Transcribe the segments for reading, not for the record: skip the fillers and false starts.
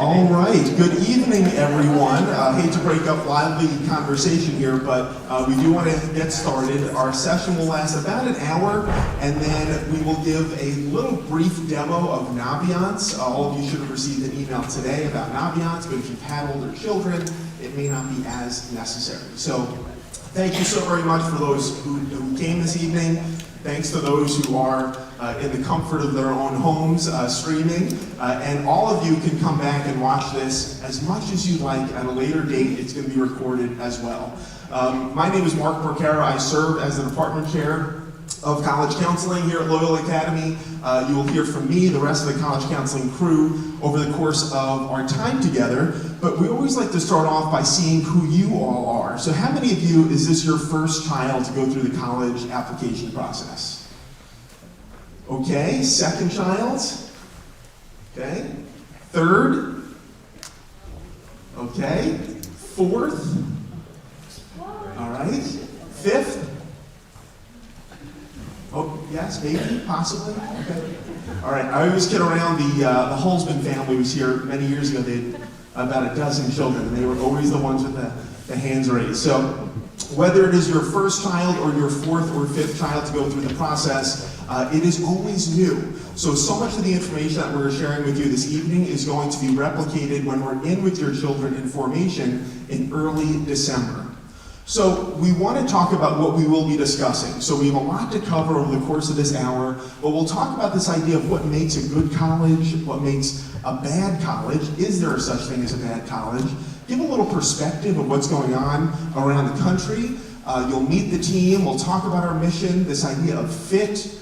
All right, good evening, everyone. Hate to break up lively conversation here, but we do want to get started. Our session will last about an hour, and then we will give a little brief demo of Naviance. All of you should have received an email today about Naviance, but if you've had older children, it may not be as necessary. So thank you so very much for those who came this evening. Thanks to those who are in the comfort of their own homes streaming. And all of you can come back and watch this as much as you'd like at a later date. It's going to be recorded as well. My name is Mark Porcara. I serve as the department chair of college counseling here at Loyola Academy. You will hear from me, the rest of the college counseling crew, over the course of our time together. But we always like to start off by seeing who you all are. So how many of you, is this your first child to go through the college application process? Okay, second child? Okay, third? Okay, fourth? All right, fifth? Oh, yes, maybe, possibly, okay. All right, I always kid around, the Holzman family was here many years ago. They had about a dozen children, and they were always the ones with the hands raised. So whether it is your first child or your fourth or fifth child to go through the process, it is always new. So much of the information that we're sharing with you this evening is going to be replicated when we're in with your children in formation in early December. So we want to talk about what we will be discussing. So we have a lot to cover over the course of this hour, but we'll talk about this idea of what makes a good college, what makes a bad college. Is there such thing as a bad college? Give a little perspective of what's going on around the country. You'll meet the team. We'll talk about our mission, this idea of fit.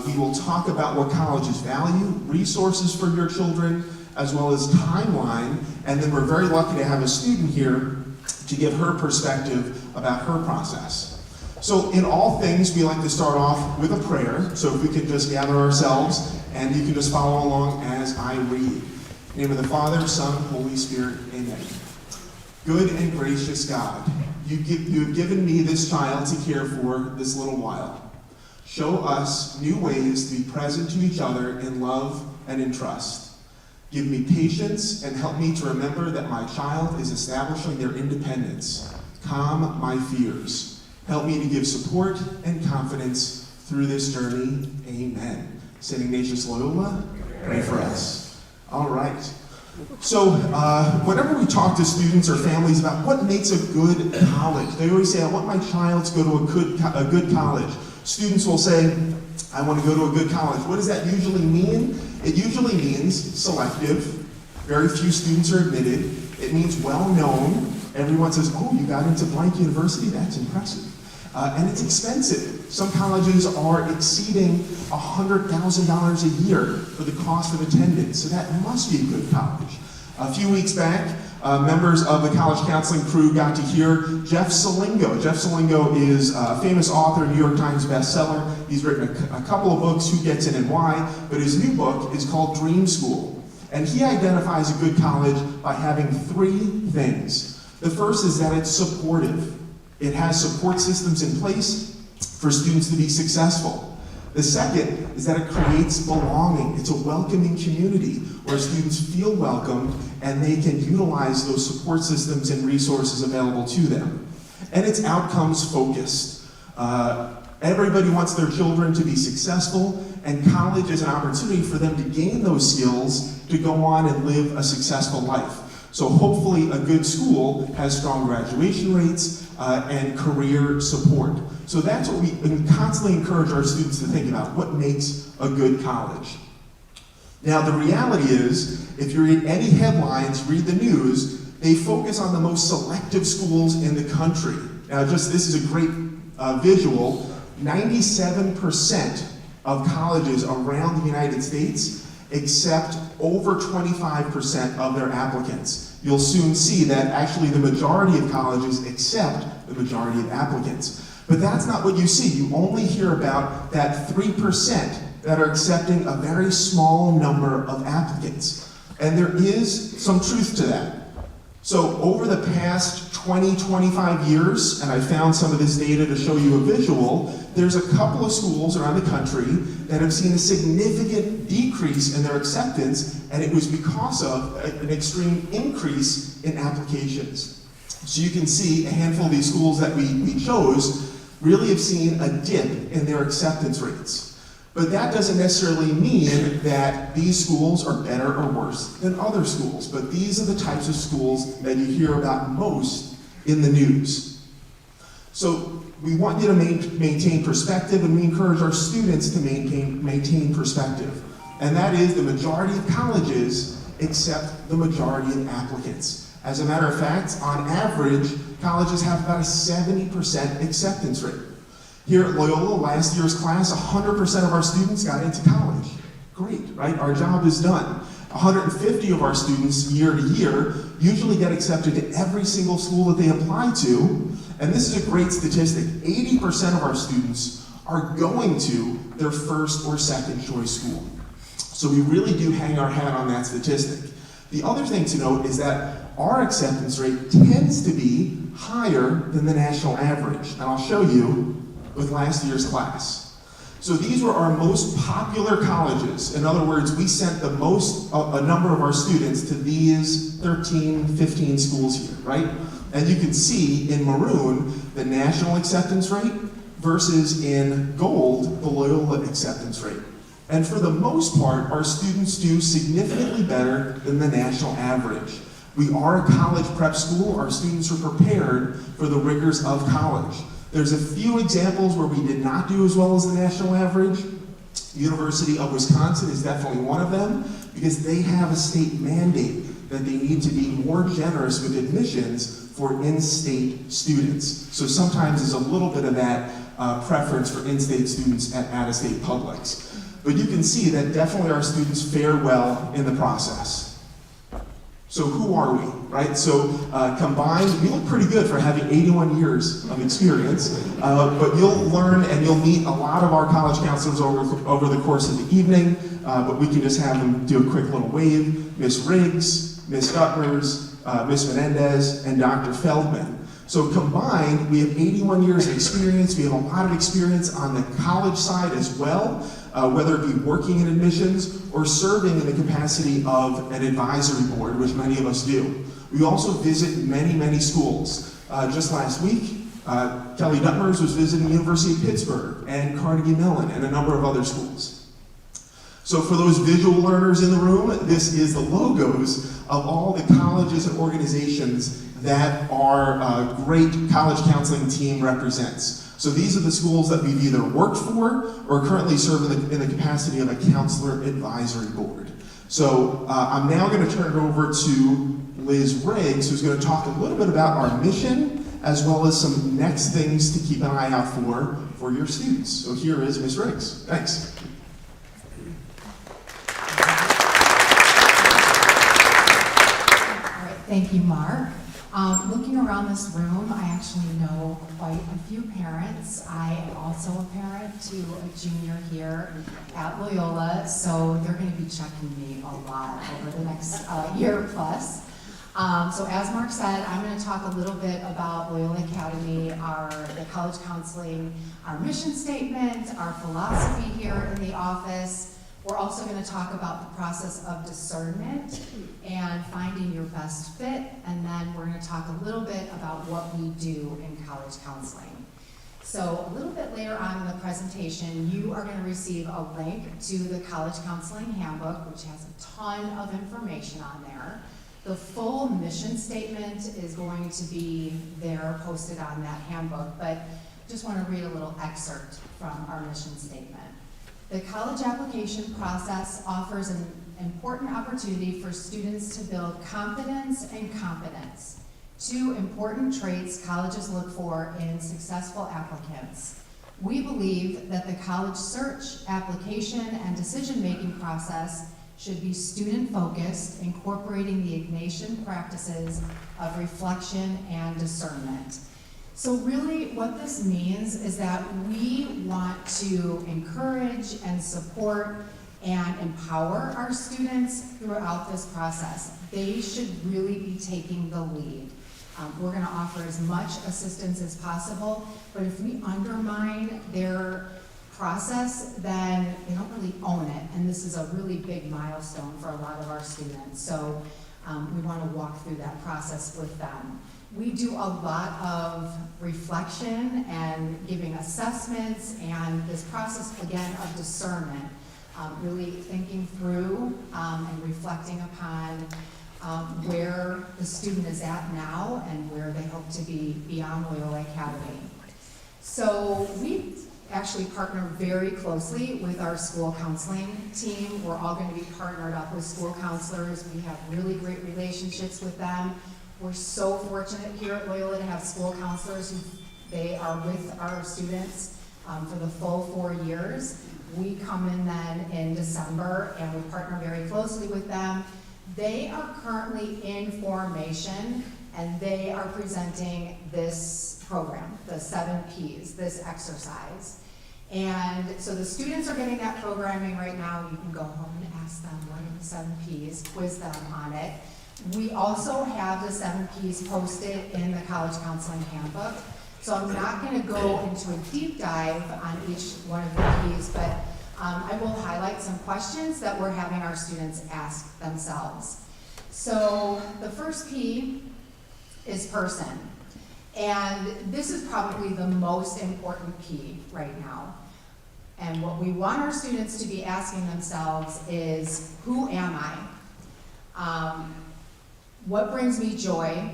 We will talk about what colleges value, resources for your children, as well as timeline. And then we're very lucky to have a student here to give her perspective about her process. So in all things, we like to start off with a prayer. So if we could just gather ourselves, and you can just follow along as I read. In the name of the Father, Son, Holy Spirit, amen. Good and gracious God, you have given me this child to care for this little while. Show us new ways to be present to each other in love and in trust. Give me patience and help me to remember that my child is establishing their independence. Calm my fears. Help me to give support and confidence through this journey. Amen. St. Ignatius Loyola, pray for us. All right. So whenever we talk to students or families about what makes a good college, they always say, I want my child to go to a good college. Students will say, I want to go to a good college. What does that usually mean? It usually means selective. Very few students are admitted. It means well-known. Everyone says, oh, you got into blank university? That's impressive. And it's expensive. Some colleges are exceeding $100,000 a year for the cost of attendance. So that must be a good college. A few weeks back, members of the college counseling crew got to hear Jeff Salingo. Jeff Salingo is a famous author, New York Times bestseller. He's written a couple of books, Who Gets In and Why, but his new book is called Dream School. And he identifies a good college by having three things. The first is that it's supportive. It has support systems in place for students to be successful. The second is that it creates belonging. It's a welcoming community where students feel welcomed and they can utilize those support systems and resources available to them. And it's outcomes focused. Everybody wants their children to be successful, and college is an opportunity for them to gain those skills to go on and live a successful life. So hopefully a good school has strong graduation rates and career support. So that's what we constantly encourage our students to think about, what makes a good college. Now the reality is, if you read any headlines, read the news, they focus on the most selective schools in the country. Now this is a great visual. 97% of colleges around the United States accept over 25% of their applicants. You'll soon see that actually the majority of colleges accept the majority of applicants. But that's not what you see. You only hear about that 3% that are accepting a very small number of applicants. And there is some truth to that. So over the past 20, 25 years, and I found some of this data to show you a visual, there's a couple of schools around the country that have seen a significant decrease in their acceptance, and it was because of an extreme increase in applications. So you can see a handful of these schools that we chose really have seen a dip in their acceptance rates. But that doesn't necessarily mean that these schools are better or worse than other schools. But these are the types of schools that you hear about most in the news. So we want you to maintain perspective, and we encourage our students to maintain perspective. And that is the majority of colleges accept the majority of applicants. As a matter of fact, on average, colleges have about a 70% acceptance rate. Here at Loyola, last year's class, 100% of our students got into college. Great, right? Our job is done. 150 of our students year to year usually get accepted to every single school that they apply to. And this is a great statistic. 80% of our students are going to their first or second choice school. So we really do hang our hat on that statistic. The other thing to note is that our acceptance rate tends to be higher than the national average. And I'll show you with last year's class. So these were our most popular colleges. In other words, we sent the most, a number of our students to these 13, 15 schools here, right? And you can see in maroon the national acceptance rate versus in gold the Loyola acceptance rate. And for the most part, our students do significantly better than the national average. We are a college prep school. Our students are prepared for the rigors of college. There's a few examples where we did not do as well as the national average. University of Wisconsin is definitely one of them because they have a state mandate that they need to be more generous with admissions for in-state students. So sometimes there's a little bit of that preference for in-state students at out-of-state publics. But you can see that definitely our students fare well in the process. So who are we, right? So combined, we look pretty good for having 81 years of experience, but you'll learn and you'll meet a lot of our college counselors over the course of the evening, but we can just have them do a quick little wave. Miss Riggs, Miss Guttmers, Miss Menendez, and Dr. Feldman. So combined, we have 81 years of experience. We have a lot of experience on the college side as well, whether it be working in admissions or serving in the capacity of an advisory board, which many of us do. We also visit many, many schools. Just last week, Kelly Duttmers was visiting the University of Pittsburgh and Carnegie Mellon and a number of other schools. So for those visual learners in the room, this is the logos of all the colleges and organizations that our great college counseling team represents. So these are the schools that we've either worked for or currently serve in the capacity of a counselor advisory board. So I'm now going to turn it over to Liz Riggs, who's going to talk a little bit about our mission, as well as some next things to keep an eye out for your students. So here is Ms. Riggs. Thanks. All right, thank you, Mark. Looking around this room, I actually know quite a few parents. I am also a parent to a junior here at Loyola, so they're going to be checking me a lot over the next year plus. So as Mark said, I'm going to talk a little bit about Loyola Academy, the college counseling, our mission statement, our philosophy here in the office. We're also going to talk about the process of discernment and finding your best fit, and then we're going to talk a little bit about what we do in college counseling. So a little bit later on in the presentation, you are going to receive a link to the College Counseling Handbook, which has a ton of information on there. The full mission statement is going to be there posted on that handbook, but just want to read a little excerpt from our mission statement. The college application process offers an important opportunity for students to build confidence and competence, two important traits colleges look for in successful applicants. We believe that the college search, application, and decision-making process should be student-focused, incorporating the Ignatian practices of reflection and discernment. So really what this means is that we want to encourage and support and empower our students throughout this process. They should really be taking the lead. We're going to offer as much assistance as possible, but if we undermine their process, then they don't really own it, and this is a really big milestone for a lot of our students. So we want to walk through that process with them. We do a lot of reflection and giving assessments, and this process, again, of discernment, really thinking through and reflecting upon where the student is at now and where they hope to be beyond Loyola Academy. So we actually partner very closely with our school counseling team. We're all going to be partnered up with school counselors. We have really great relationships with them. We're so fortunate here at Loyola to have school counselors they are with our students for the full 4 years. We come in then in December and we partner very closely with them. They are currently in formation and they are presenting this program, the 7 Ps, this exercise. And so the students are getting that programming right now. You can go home and ask them what are the 7 Ps, quiz them on it. We also have the 7 Ps posted in the College Counseling Handbook. So I'm not going to go into a deep dive on each one of the Ps, but I will highlight some questions that we're having our students ask themselves. So the first P is person. And this is probably the most important P right now. And what we want our students to be asking themselves is, who am I? What brings me joy?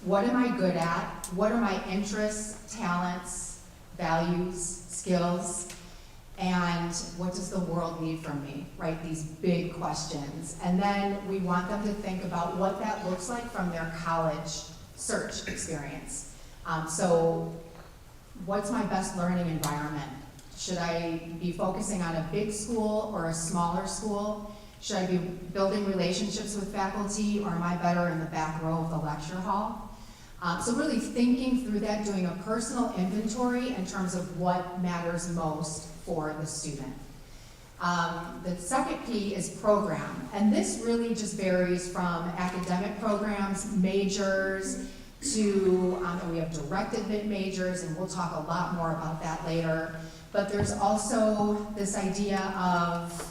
What am I good at? What are my interests, talents, values, skills? And what does the world need from me, right? These big questions. And then we want them to think about what that looks like from their college search experience. So what's my best learning environment? Should I be focusing on a big school or a smaller school? Should I be building relationships with faculty, or am I better in the back row of the lecture hall? So really thinking through that, doing a personal inventory in terms of what matters most for the student. The second P is program, and this really just varies from academic programs, majors, to, we have directed mid-majors, and we'll talk a lot more about that later. But there's also this idea of,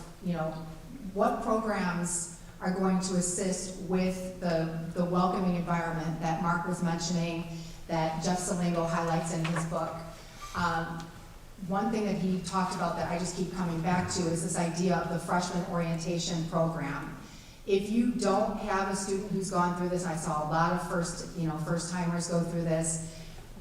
what programs are going to assist with the welcoming environment that Mark was mentioning, that Jeff Salingo highlights in his book. One thing that he talked about that I just keep coming back to is this idea of the freshman orientation program. If you don't have a student who's gone through this, I saw a lot of first-timers go through this,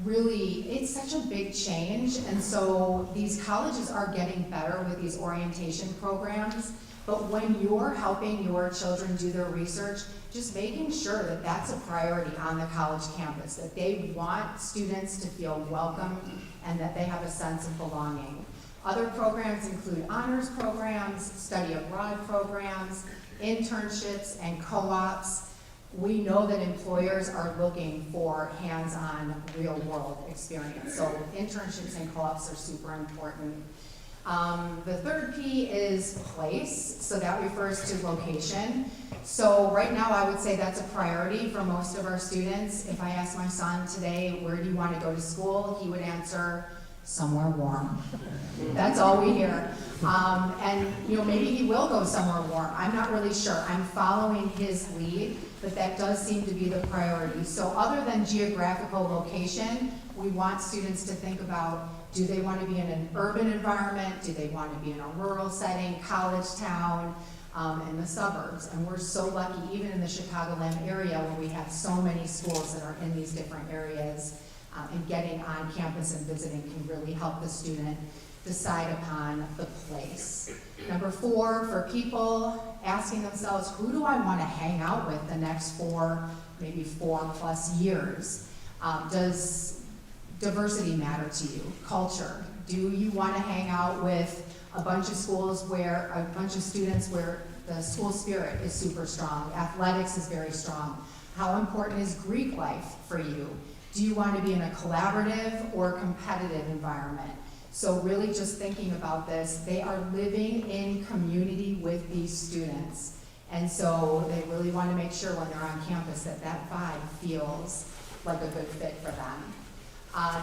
really, it's such a big change, and so these colleges are getting better with these orientation programs, but when you're helping your children do their research, just making sure that that's a priority on the college campus, that they want students to feel welcome and that they have a sense of belonging. Other programs include honors programs, study abroad programs, internships, and co-ops. We know that employers are looking for hands-on, real-world experience, so internships and co-ops are super important. The third P is place, so that refers to location. So right now I would say that's a priority for most of our students. If I asked my son today, where do you want to go to school? He would answer, somewhere warm. That's all we hear. And maybe he will go somewhere warm. I'm not really sure. I'm following his lead, but that does seem to be the priority. So other than geographical location, we want students to think about, do they want to be in an urban environment? Do they want to be in a rural setting, college town, in the suburbs? And we're so lucky, even in the Chicagoland area, where we have so many schools that are in these different areas, and getting on campus and visiting can really help the student decide upon the place. Number 4, for people asking themselves, who do I want to hang out with the next 4, maybe 4+ years? Does diversity matter to you? Culture. Do you want to hang out with a bunch of schools where, a bunch of students where the school spirit is super strong. Athletics is very strong. How important is Greek life for you? Do you want to be in a collaborative or competitive environment? So really just thinking about this, they are living in community with these students. And so they really want to make sure when they're on campus that that vibe feels like a good fit for them.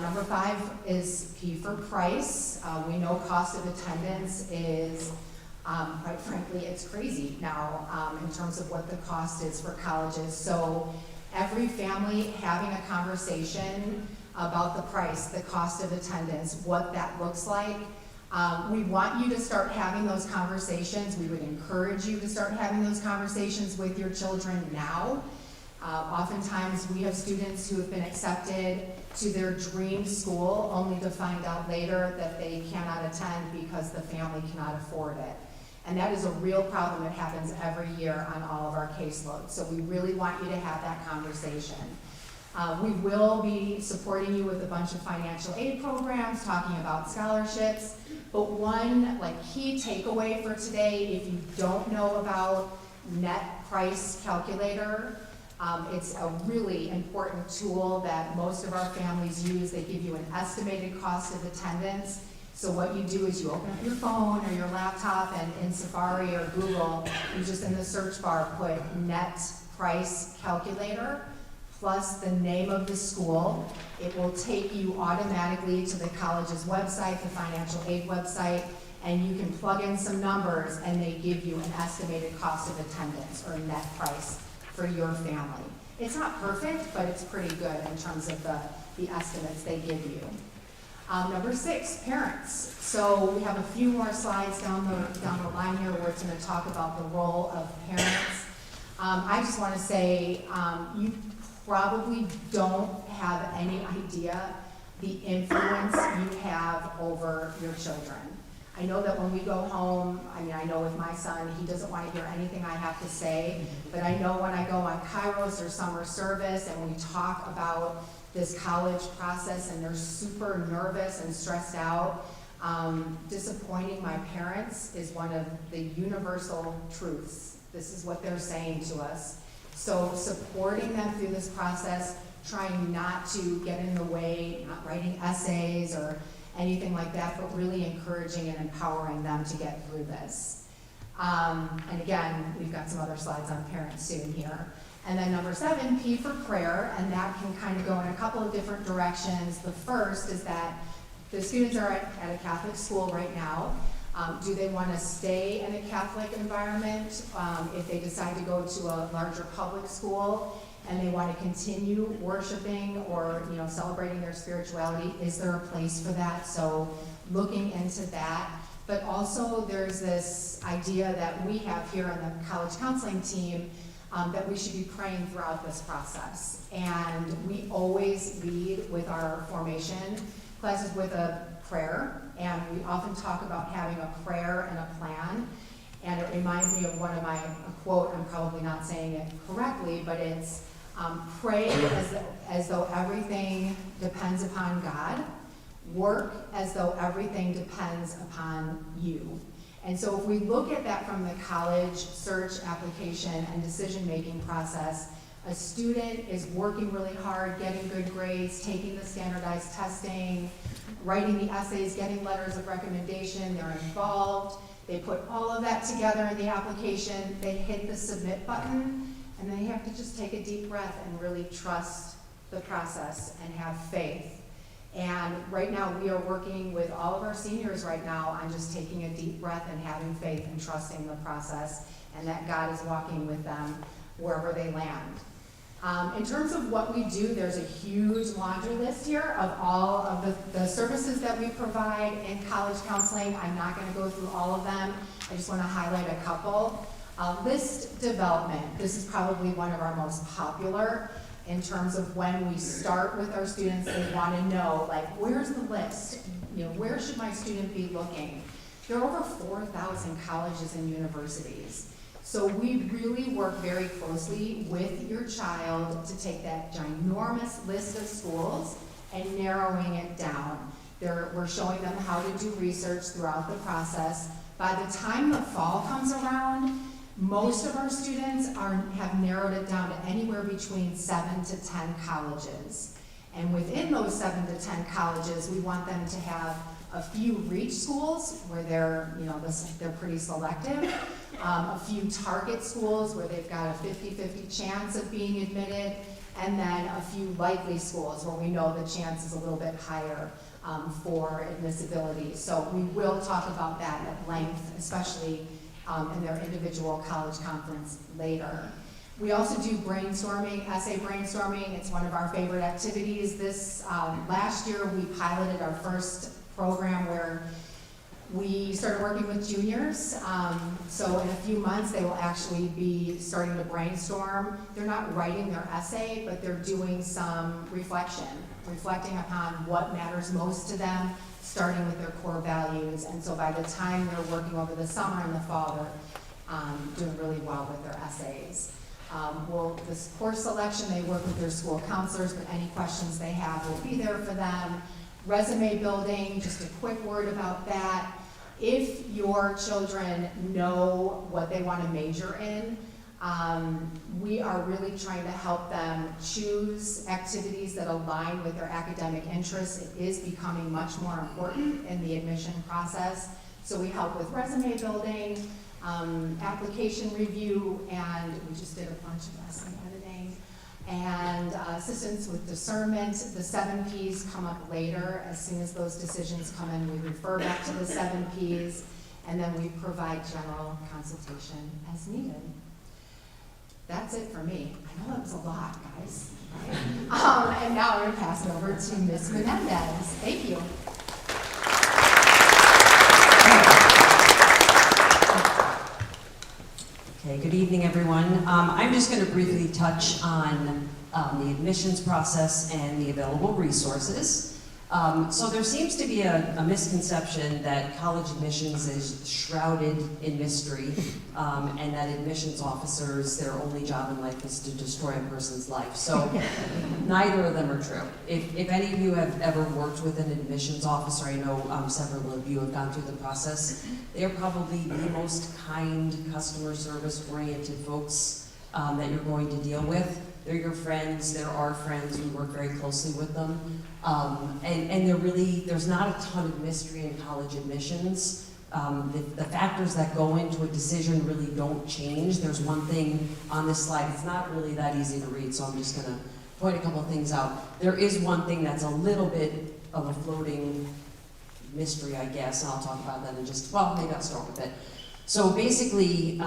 Number 5 is P for price. We know cost of attendance is, quite frankly, it's crazy now in terms of what the cost is for colleges. So every family having a conversation about the price, the cost of attendance, what that looks like. We want you to start having those conversations. We would encourage you to start having those conversations with your children now. Oftentimes we have students who have been accepted to their dream school only to find out later that they cannot attend because the family cannot afford it. And that is a real problem that happens every year on all of our caseloads. So we really want you to have that conversation. We will be supporting you with a bunch of financial aid programs, talking about scholarships. But one key takeaway for today, if you don't know about net price calculator, it's a really important tool that most of our families use. They give you an estimated cost of attendance. So what you do is you open up your phone or your laptop, and in Safari or Google, you just in the search bar put net price calculator plus the name of the school. It will take you automatically to the college's website, the financial aid website, and you can plug in some numbers and they give you an estimated cost of attendance or net price for your family. It's not perfect, but it's pretty good in terms of the estimates they give you. Number 6, parents. So we have a few more slides down the line here where it's going to talk about the role of parents. I just want to say you probably don't have any idea the influence you have over your children. I know that when we go home, I know with my son, he doesn't want to hear anything I have to say, but I know when I go on Kairos or summer service and we talk about this college process and they're super nervous and stressed out, disappointing my parents is one of the universal truths. This is what they're saying to us. So supporting them through this process, trying not to get in the way, not writing essays or anything like that, but really encouraging and empowering them to get through this. And again, we've got some other slides on parents soon here. And then number 7, P for prayer, and that can kind of go in a couple of different directions. The first is that the students are at a Catholic school right now. Do they want to stay in a Catholic environment if they decide to go to a larger public school and they want to continue worshiping or celebrating their spirituality? Is there a place for that? So looking into that. But also there's this idea that we have here on the college counseling team that we should be praying throughout this process. And we always lead with our formation classes with a prayer, and we often talk about having a prayer and a plan. And it reminds me of a quote, I'm probably not saying it correctly, but it's pray as though everything depends upon God, work as though everything depends upon you. And so if we look at that from the college search, application, and decision-making process, a student is working really hard, getting good grades, taking the standardized testing, writing the essays, getting letters of recommendation, they're involved, they put all of that together in the application, they hit the submit button, and they have to just take a deep breath and really trust the process and have faith. And right now we are working with all of our seniors right now on just taking a deep breath and having faith and trusting the process, and that God is walking with them wherever they land. In terms of what we do, there's a huge laundry list here of all of the services that we provide in college counseling. I'm not going to go through all of them. I just want to highlight a couple. List development. This is probably one of our most popular in terms of when we start with our students. They want to know, where's the list? Where should my student be looking? There are over 4,000 colleges and universities. So we really work very closely with your child to take that ginormous list of schools and narrowing it down. We're showing them how to do research throughout the process. By the time the fall comes around, Most of our students have narrowed it down to anywhere between 7 to 10 colleges. And within those 7 to 10 colleges, we want them to have a few reach schools where they're pretty selective, a few target schools where they've got a 50-50 chance of being admitted, and then a few likely schools where we know the chance is a little bit higher for admissibility. So we will talk about that at length, especially in their individual college conference later. We also do brainstorming, essay brainstorming. It's one of our favorite activities. This last year we piloted our first program where we started working with juniors. So in a few months they will actually be starting to brainstorm. They're not writing their essay, but they're doing some reflecting upon what matters most to them, starting with their core values. And so by the time they're working over the summer and the fall, they're doing really well with their essays. This course selection, they work with their school counselors, but any questions they have will be there for them. Resume building, just a quick word about that. If your children know what they want to major in, we are really trying to help them choose activities that align with their academic interests. It is becoming much more important in the admission process. So we help with resume building, application review, and we just did a bunch of essay editing, and assistance with discernment. The 7 Ps come up later. As soon as those decisions come in, we refer back to the 7 Ps, and then we provide general consultation as needed. That's it for me. I know that was a lot, guys. Right? And now I'm going to pass it over to Ms. Menendez. Thank you. Okay, good evening, everyone. I'm just going to briefly touch on the admissions process and the available resources. So there seems to be a misconception that college admissions is shrouded in mystery, and that admissions officers, their only job in life is to destroy a person's life. So neither of them are true. If any of you have ever worked with an admissions officer, I know several of you have gone through the process, they're probably the most kind, customer service oriented folks that you're going to deal with. They're your friends, they're our friends, we work very closely with them. And there's not a ton of mystery in college admissions. The factors that go into a decision really don't change. There's one thing on this slide, it's not really that easy to read, so I'm just gonna point a couple of things out. There is one thing that's a little bit of a floating mystery, I guess, and I'll talk about that in just, well, maybe I'll start with it. So basically,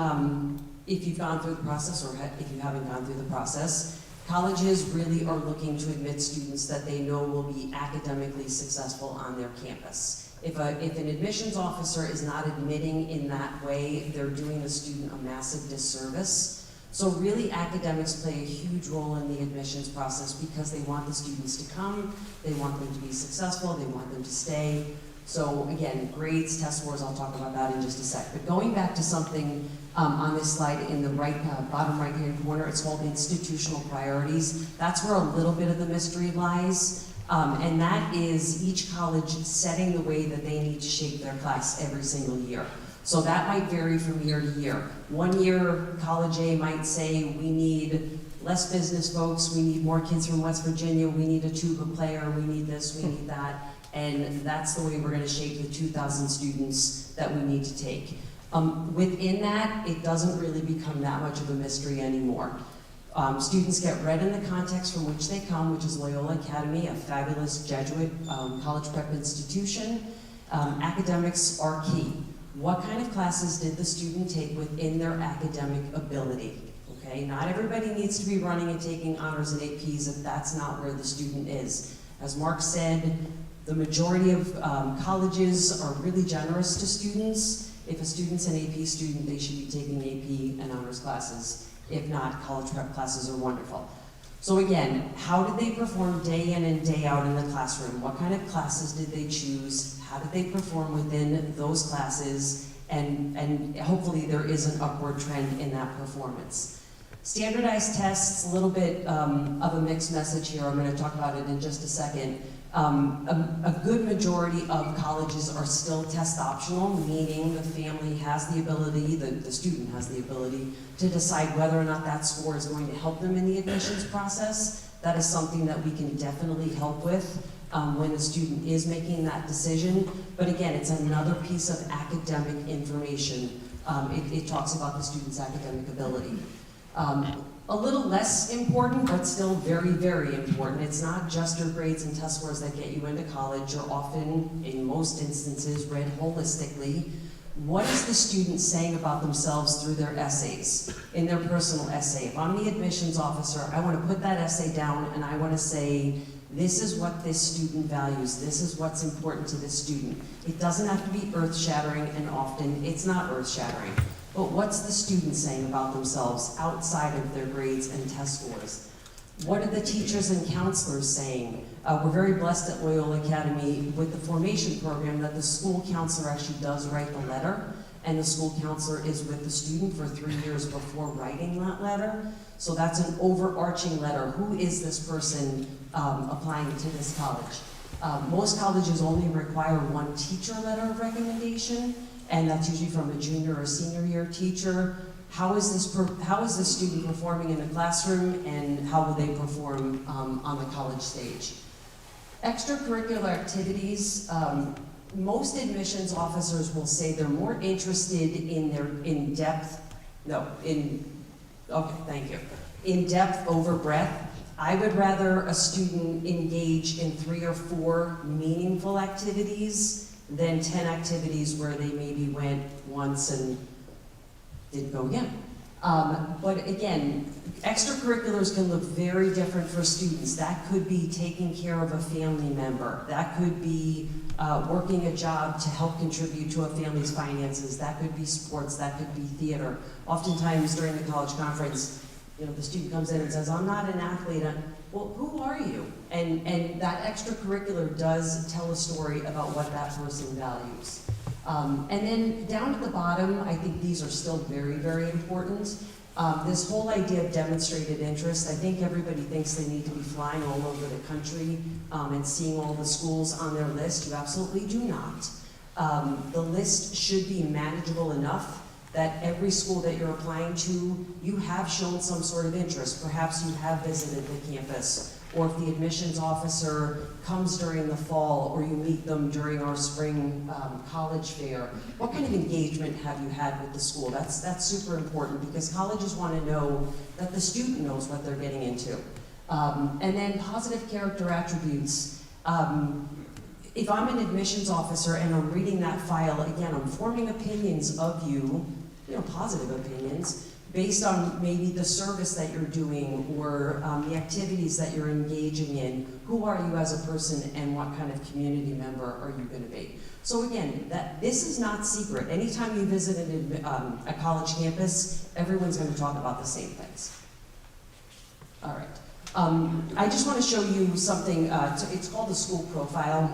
if you've gone through the process, or if you haven't gone through the process, colleges really are looking to admit students that they know will be academically successful on their campus. If an admissions officer is not admitting in that way, they're doing the student a massive disservice. So really, academics play a huge role in the admissions process because they want the students to come, they want them to be successful, they want them to stay. So again, grades, test scores, I'll talk about that in just a sec. But going back to something on this slide in the bottom right-hand corner, it's called institutional priorities. That's where a little bit of the mystery lies. And that is each college setting the way that they need to shape their class every single year. So that might vary from year to year. One year, College A might say, we need less business folks, we need more kids from West Virginia, we need a tuba player, we need this, we need that. And that's the way we're going to shape the 2,000 students that we need to take. Within that, it doesn't really become that much of a mystery anymore. Students get read in the context from which they come, which is Loyola Academy, a fabulous Jesuit college prep institution. Academics are key. What kind of classes did the student take within their academic ability? Okay, not everybody needs to be running and taking honors and APs if that's not where the student is. As Mark said, the majority of colleges are really generous to students. If a student's an AP student, they should be taking AP and honors classes. If not, college prep classes are wonderful. So again, how did they perform day in and day out in the classroom? What kind of classes did they choose? How did they perform within those classes? And hopefully there is an upward trend in that performance. Standardized tests, a little bit of a mixed message here. I'm going to talk about it in just a second. A good majority of colleges are still test optional, meaning the family has the ability, the student has the ability to decide whether or not that score is going to help them in the admissions process. That is something that we can definitely help with when the student is making that decision. But again, it's another piece of academic information. It talks about the student's academic ability. A little less important, but still very, very important. It's not just your grades and test scores that get you into college. You're often, in most instances, read holistically. What is the student saying about themselves through their essays, in their personal essay? If I'm the admissions officer, I want to put that essay down and I want to say, this is what this student values. This is what's important to this student. It doesn't have to be earth-shattering, and often it's not earth-shattering. But what's the student saying about themselves outside of their grades and test scores? What are the teachers and counselors saying? We're very blessed at Loyola Academy with the formation program that the school counselor actually does write the letter, and the school counselor is with the student for 3 years before writing that letter. So that's an overarching letter. Who is this person applying to this college? Most colleges only require one teacher letter of recommendation, and that's usually from a junior or senior year teacher. How is this student performing in the classroom, and how will they perform on the college stage? Extracurricular activities, most admissions officers will say they're more interested in their in-depth over breadth. I would rather a student engage in 3 or 4 meaningful activities than 10 activities where they maybe went once and didn't go again. But again, extracurriculars can look very different for students. That could be taking care of a family member. That could be working a job to help contribute to a family's finances. That could be sports. That could be theater. Oftentimes during the college conference, the student comes in and says, I'm not an athlete. Well, who are you? And that extracurricular does tell a story about what that person values. And then down at the bottom, I think these are still very, very important. This whole idea of demonstrated interest, I think everybody thinks they need to be flying all over the country and seeing all the schools on their list. You absolutely do not. The list should be manageable enough that every school that you're applying to, you have shown some sort of interest. Perhaps you have visited the campus, or if the admissions officer comes during the fall, or you meet them during our spring college fair. What kind of engagement have you had with the school? That's super important, because colleges want to know that the student knows what they're getting into. And then positive character attributes. If I'm an admissions officer and I'm reading that file, again, I'm forming opinions of you, positive opinions, based on maybe the service that you're doing or the activities that you're engaging in. Who are you as a person, and what kind of community member are you going to be? So again, this is not secret. Anytime you visit a college campus, everyone's going to talk about the same things. All right. I just want to show you something. It's called the school profile.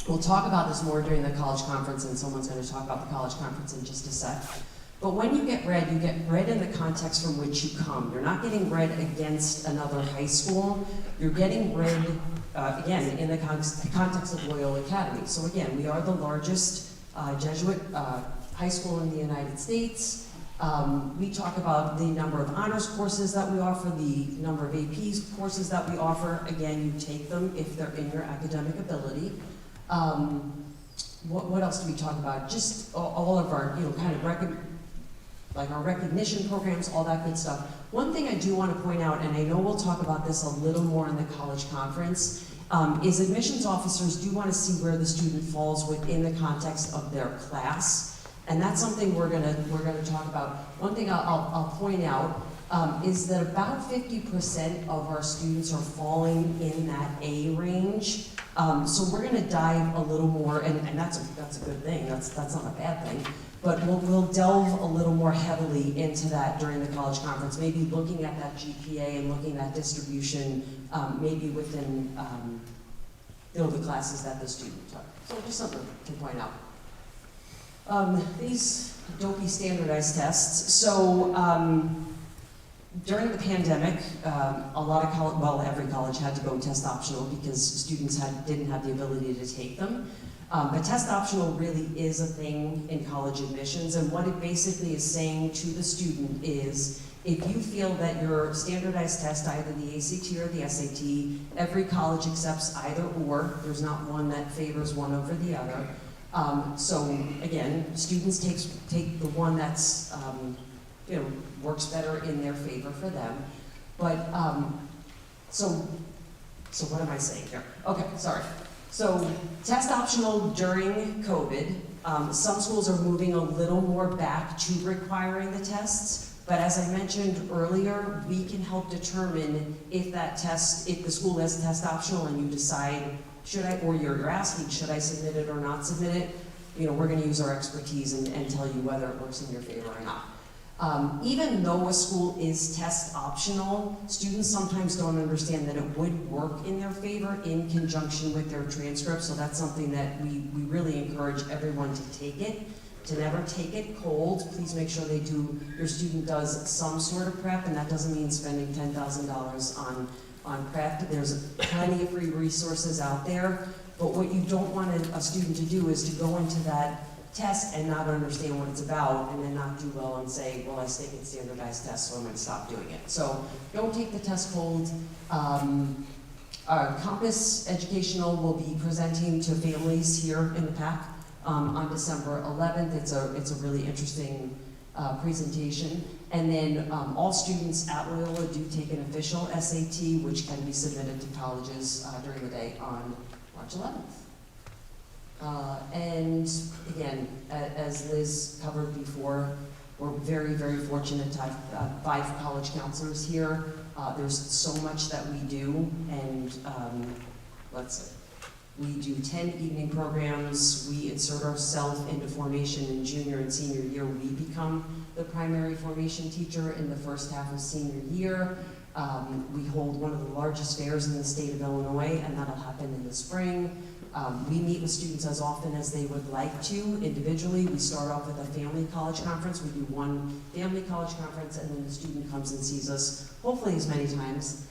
We'll talk about this more during the college conference, and someone's going to talk about the college conference in just a sec. But when you get read in the context from which you come. You're not getting read against another high school. You're getting read, again, in the context of Loyola Academy. So again, we are the largest Jesuit high school in the United States. We talk about the number of honors courses that we offer, the number of AP courses that we offer. Again, you take them if they're in your academic ability. What else do we talk about? Just all of our, our recognition programs, all that good stuff. One thing I do want to point out, and I know we'll talk about this a little more in the college conference, is admissions officers do want to see where the student falls within the context of their class, and that's something we're gonna talk about. One thing I'll point out is that about 50% of our students are falling in that A range. So we're going to dive a little more, and that's a good thing. That's not a bad thing. But we'll delve a little more heavily into that during the college conference. Maybe looking at that GPA and looking at distribution, maybe within the classes that the student took. So just something to point out. These don't be standardized tests. So during the pandemic, a lot of college, well, every college had to go test optional because students didn't have the ability to take them. But test optional really is a thing in college admissions, and what it basically is saying to the student is, if you feel that your standardized test, either the ACT or the SAT, every college accepts either or, there's not one that favors one over the other. So again, students take the one that's, works better in their favor for them. But, so what am I saying here? Okay, sorry. So test optional during COVID. Some schools are moving a little more back to requiring the tests, but as I mentioned earlier, we can help determine if the school is test optional and you decide, or you're asking, should I submit it or not submit it? We're gonna use our expertise and tell you whether it works in your favor or not. Even though a school is test optional, students sometimes don't understand that it would work in their favor in conjunction with their transcript, so that's something that we really encourage everyone to take it, to never take it cold. Please make sure your student does some sort of prep, and that doesn't mean spending $10,000 on prep. There's plenty of free resources out there, but what you don't want a student to do is to go into that test and not understand what it's about, and then not do well and say, well, I was taking standardized tests, so I'm going to stop doing it. So don't take the test cold. Compass Educational will be presenting to families here in the PAC on December 11th. It's a really interesting presentation. And then all students at Loyola do take an official SAT, which can be submitted to colleges during the day on March 11th. And again, as Liz covered before, we're very, very fortunate to have 5 college counselors here. There's so much that we do, and we do 10 evening programs. We insert ourselves into formation in junior and senior year. We become the primary formation teacher in the first half of senior year. We hold one of the largest fairs in the state of Illinois, and that'll happen in the spring. We meet with students as often as they would like to individually. We start off with a family college conference. We do one family college conference, and then the student comes and sees us hopefully as many times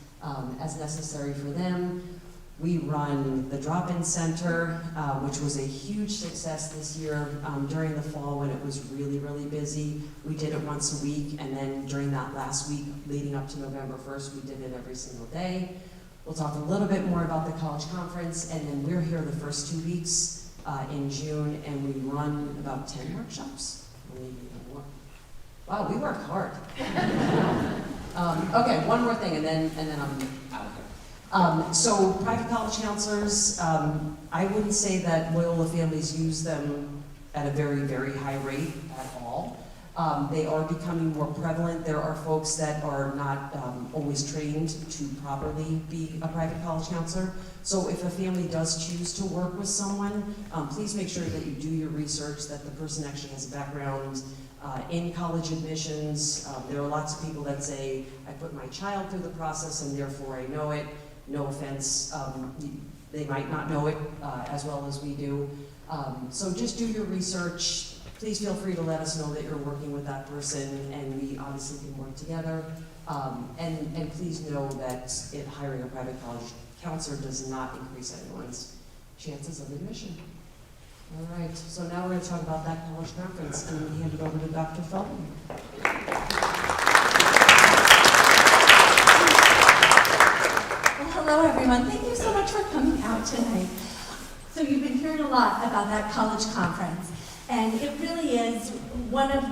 as necessary for them. We run the drop-in center, which was a huge success this year. During the fall when it was really, really busy, we did it once a week, and then during that last week leading up to November 1st, we did it every single day. We'll talk a little bit more about the college conference, and then we're here the first 2 weeks in June, and we run about 10 workshops. Wow, we work hard. Okay, one more thing, and then I'm out of here. So private college counselors, I wouldn't say that Loyola families use them at a very, very high rate at all. They are becoming more prevalent. There are folks that are not always trained to properly be a private college counselor. So if a family does choose to work with someone, please make sure that you do your research, that the person actually has a background in college admissions. There are lots of people that say, I put my child through the process and therefore I know it. No offense, they might not know it as well as we do. So just do your research. Please feel free to let us know that you're working with that person, and we obviously can work together. And please know that hiring a private college counselor does not increase anyone's chances of admission. All right, so now we're going to talk about that college conference, and hand it over to Dr. Feldman. Well, hello everyone. Thank you so much for coming out tonight. So you've been hearing a lot about that college conference. And it really is one of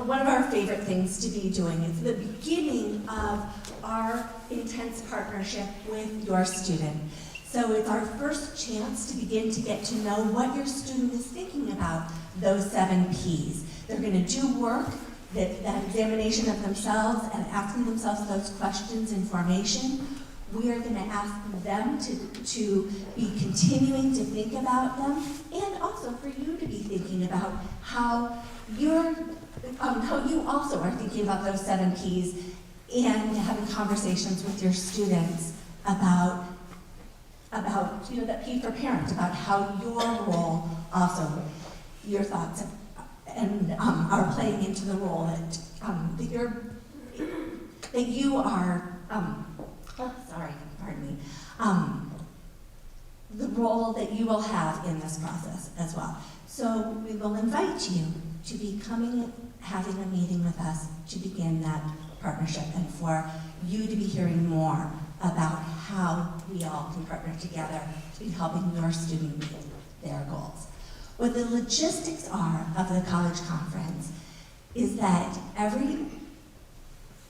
our favorite things to be doing. It's the beginning of our intense partnership with your student. So it's our first chance to begin to get to know what your student is thinking about those 7 Ps. They're going to do work, that examination of themselves and asking themselves those questions in formation. We are going to ask them to be continuing to think about them, and also for you to be thinking about how you also are thinking about those 7 Ps, and having conversations with your students about that P for parents, about how your role also, your thoughts and are playing into the role that you're that you are, pardon me, the role that you will have in this process as well. So we will invite you to be coming, having a meeting with us to begin that partnership and for you to be hearing more about how we all can partner together to be helping your student meet their goals. What the logistics are of the college conference is that every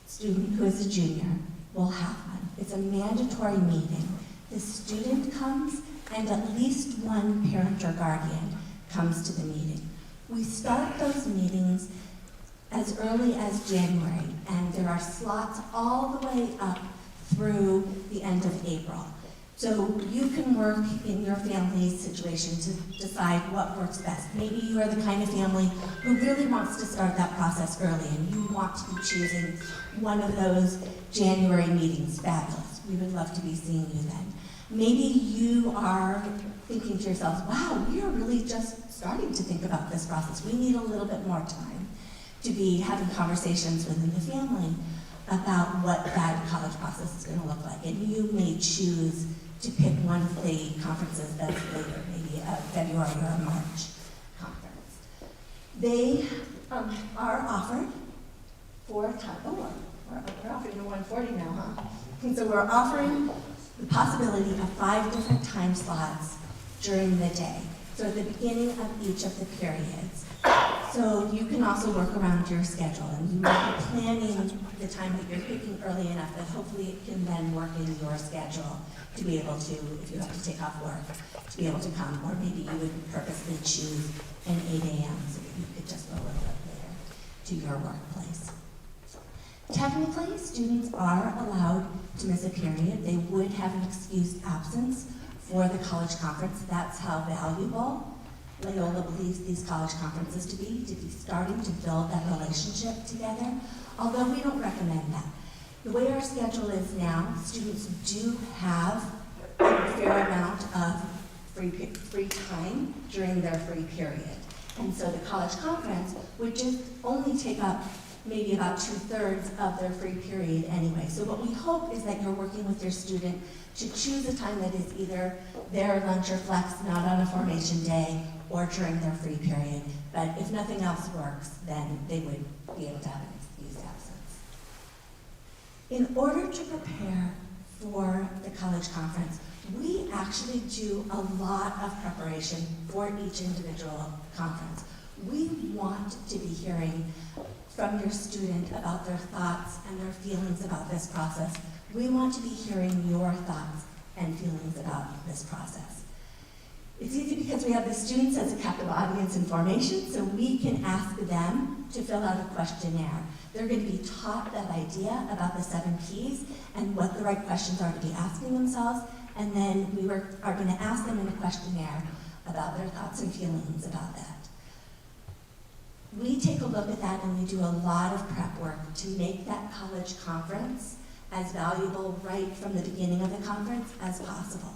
student who is a junior will have one. It's a mandatory meeting. The student comes and at least one parent or guardian comes to the meeting. We start those meetings as early as January, and there are slots all the way up through the end of April. So you can work in your family's situation to decide what works best. Maybe you are the kind of family who really wants to start that process early and you want to be choosing one of those January meetings. Fabulous. We would love to be seeing you then. Maybe you are thinking to yourselves, wow, we are really just starting to think about this process. We need a little bit more time to be having conversations within the family about what that college process is going to look like. And you may choose to pick one of the conferences that's later, maybe a February or a March conference. They are offered for a time. Oh, we're offering a 140 now, huh? And so we're offering the possibility of 5 different time slots during the day. So at the beginning of each of the periods. So you can also work around your schedule and you might be planning the time that you're picking early enough that hopefully it can then work in your schedule to be able to, if you have to take off work, to be able to come. Or maybe you would purposely choose an 8 a.m. so that you could just go a little bit later to your workplace. Technically, students are allowed to miss a period. They would have an excused absence for the college conference. That's how valuable Loyola believes these college conferences to be starting to build that relationship together, although we don't recommend that. The way our schedule is now, students do have a fair amount of free time during their free period. And so the college conference would just only take up maybe about 2/3 of their free period anyway. So what we hope is that you're working with your student to choose a time that is either their lunch or flex, not on a formation day, or during their free period. But if nothing else works, then they would be able to have an excused absence. In order to prepare for the college conference, we actually do a lot of preparation for each individual conference. We want to be hearing from your student about their thoughts and their feelings about this process. We want to be hearing your thoughts and feelings about this process. It's easy because we have the students as a captive audience in formation, so we can ask them to fill out a questionnaire. They're going to be taught that idea about the 7 Ps and what the right questions are to be asking themselves, and then we are going to ask them in a questionnaire about their thoughts and feelings about that. We take a look at that and we do a lot of prep work to make that college conference as valuable right from the beginning of the conference as possible.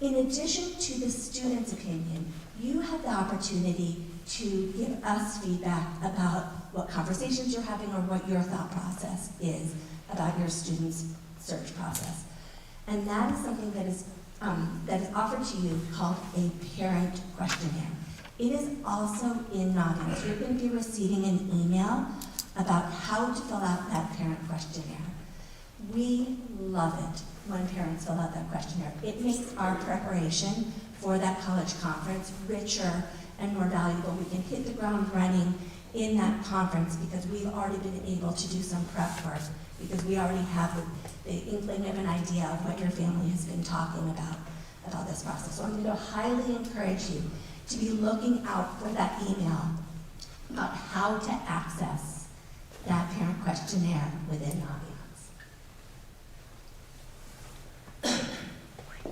In addition to the student's opinion, you have the opportunity to give us feedback about what conversations you're having or what your thought process is about your student's search process. And that is something that is offered to you called a parent questionnaire. It is also in Noggins. You're going to be receiving an email about how to fill out that parent questionnaire. We love it when parents fill out that questionnaire. It makes our preparation for that college conference richer and more valuable. We can hit the ground running in that conference because we've already been able to do some prep work, because we already have the inkling of an idea of what your family has been talking about this process. So I'm going to highly encourage you to be looking out for that email about how to access that parent questionnaire within Naviance.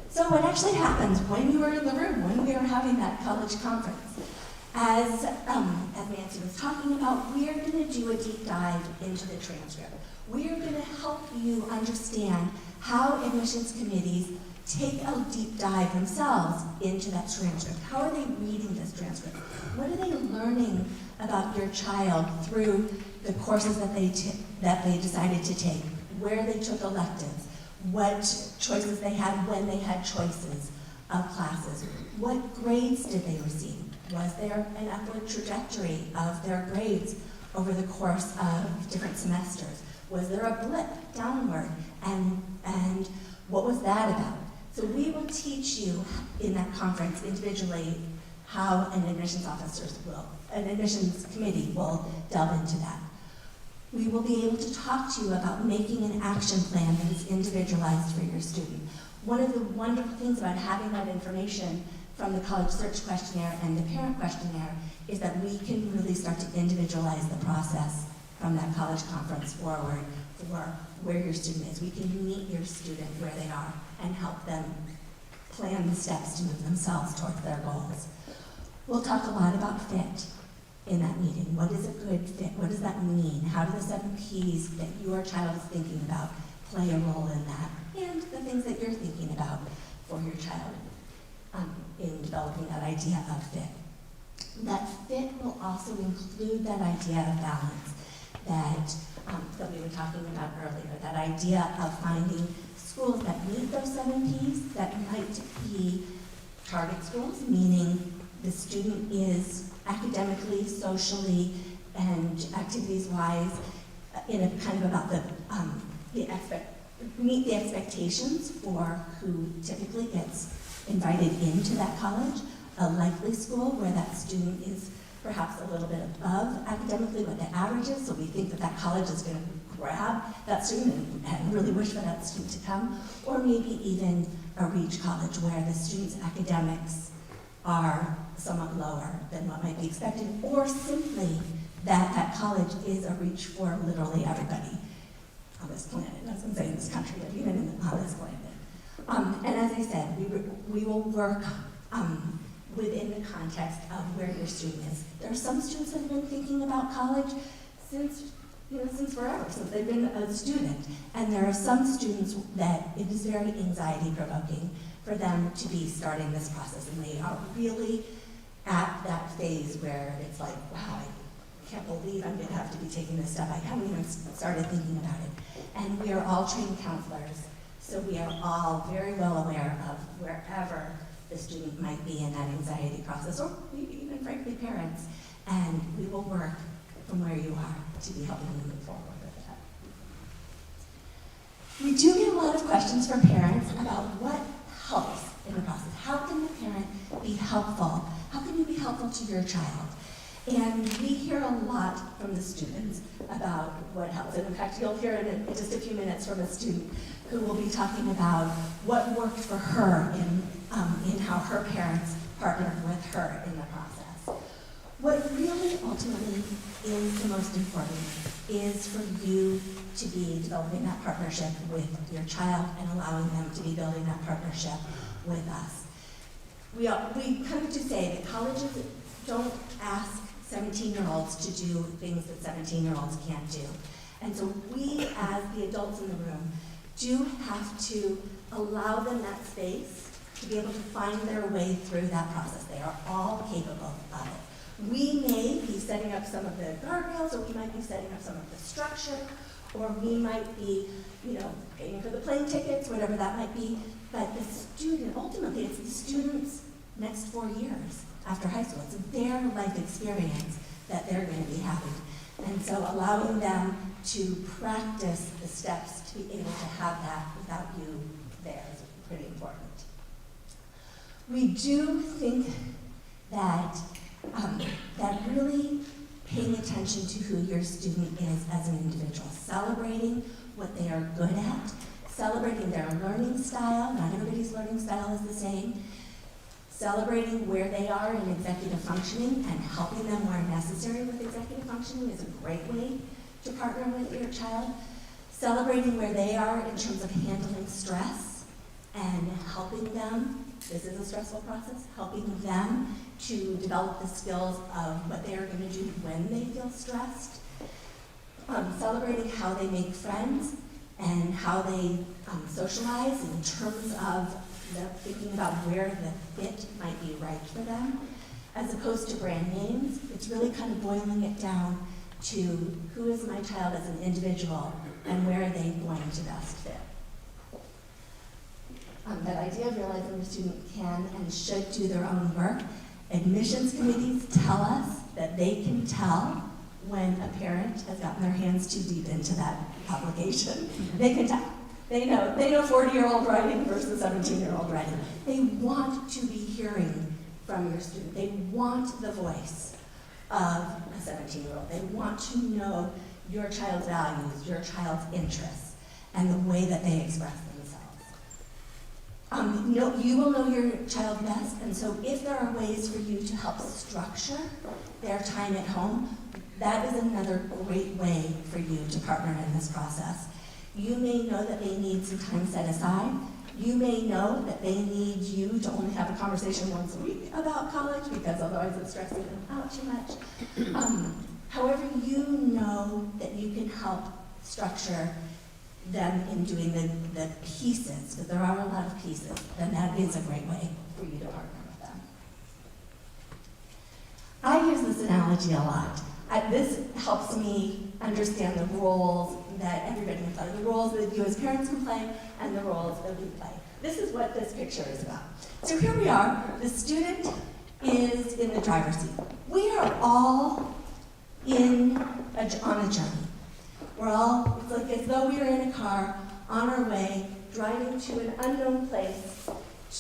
So what actually happens when you are in the room, when we are having that college conference? As Nancy was talking about, we are going to do a deep dive into the transcript. We are going to help you understand how admissions committees take a deep dive themselves into that transcript. How are they reading this transcript? What are they learning about your child through the courses that they decided to take, where they took electives, what choices they had when they had choices of classes, what grades did they receive, was there an upward trajectory of their grades over the course of different semesters, was there a blip downward, and what was that about? So we will teach you in that conference individually how an admissions committee will delve into that. We will be able to talk to you about making an action plan that is individualized for your student. One of the wonderful things about having that information from the college search questionnaire and the parent questionnaire is that we can really start to individualize the process from that college conference forward for where your student is. We can meet your student where they are and help them plan the steps to move themselves towards their goals. We'll talk a lot about fit in that meeting. What is a good fit? What does that mean? How do the 7 Ps that your child is thinking about play a role in that? And the things that you're thinking about for your child in developing that idea of fit. That fit will also include that idea of balance that we were talking about earlier, that idea of finding schools that meet those 7 Ps that might be target schools, meaning the student is academically, socially, and activities-wise in a kind of about meet the expectations for who typically gets invited into that college, a likely school where that student is perhaps a little bit above academically what the average is, so we think that that college is going to grab that student and really wish for that student to come, or maybe even a reach college where the student's academics are somewhat lower than what might be expected, or simply that college is a reach for literally everybody on this planet. I was going to say in this country, but even on this planet. And as I said, we will work within the context of where your student is. There are some students that have been thinking about college since forever, since they've been a student. And there are some students that it is very anxiety-provoking for them to be starting this process. And they are really at that phase where it's like, wow, I can't believe I'm going to have to be taking this stuff. I haven't even started thinking about it. And we are all trained counselors, so we are all very well aware of wherever the student might be in that anxiety process, or even frankly parents, and we will work from where you are to be helping you move forward with that. We do get a lot of questions from parents about what helps in the process. How can the parent be helpful? How can you be helpful to your child? And we hear a lot from the students about what helps. And in fact, you'll hear in just a few minutes from a student who will be talking about what worked for her in how her parents partnered with her in the process. What really ultimately is the most important is for you to be developing that partnership with your child and allowing them to be building that partnership with us. We kind of do say that colleges don't ask 17-year-olds to do things that 17-year-olds can't do. And so we, as the adults in the room, do have to allow them that space to be able to find their way through that process. They are all capable of it. We may be setting up some of the guardrails, or we might be setting up some of the structure, or we might be, paying for the plane tickets, whatever that might be. But the student, ultimately, it's the student's next 4 years after high school. It's their life experience that they're going to be having. And so allowing them to practice the steps to be able to have that without you there is pretty important. We do think that really paying attention to who your student is as an individual, celebrating what they are good at, celebrating their learning style, not everybody's learning style is the same, celebrating where they are in executive functioning and helping them where necessary with executive functioning is a great way to partner with your child. Celebrating where they are in terms of handling stress and helping them, this is a stressful process, helping them to develop the skills of what they are going to do when they feel stressed. Celebrating how they make friends and how they socialize in terms of thinking about where the fit might be right for them, as opposed to brand names. It's really kind of boiling it down to who is my child as an individual and where are they going to best fit. That idea of realizing the student can and should do their own work. Admissions committees tell us that they can tell when a parent has gotten their hands too deep into that application. They can tell. They know 40-year-old writing versus 17-year-old writing. They want to be hearing from your student. They want the voice of a 17-year-old. They want to know your child's values, your child's interests, and the way that they express themselves. You will know your child best, and so if there are ways for you to help structure their time at home, that is another great way for you to partner in this process. You may know that they need some time set aside. You may know that they need you to only have a conversation once a week about college because otherwise it's stressing them out too much. However, you know that you can help structure them in doing the pieces, because there are a lot of pieces, then that is a great way for you to partner with them. I use this analogy a lot. This helps me understand the roles that everybody can play, the roles that you as parents can play, and the roles that we play. This is what this picture is about. So here we are, the student is in the driver's seat. We are all on a journey. We're all, it's like as though we were in a car on our way, driving to an unknown place,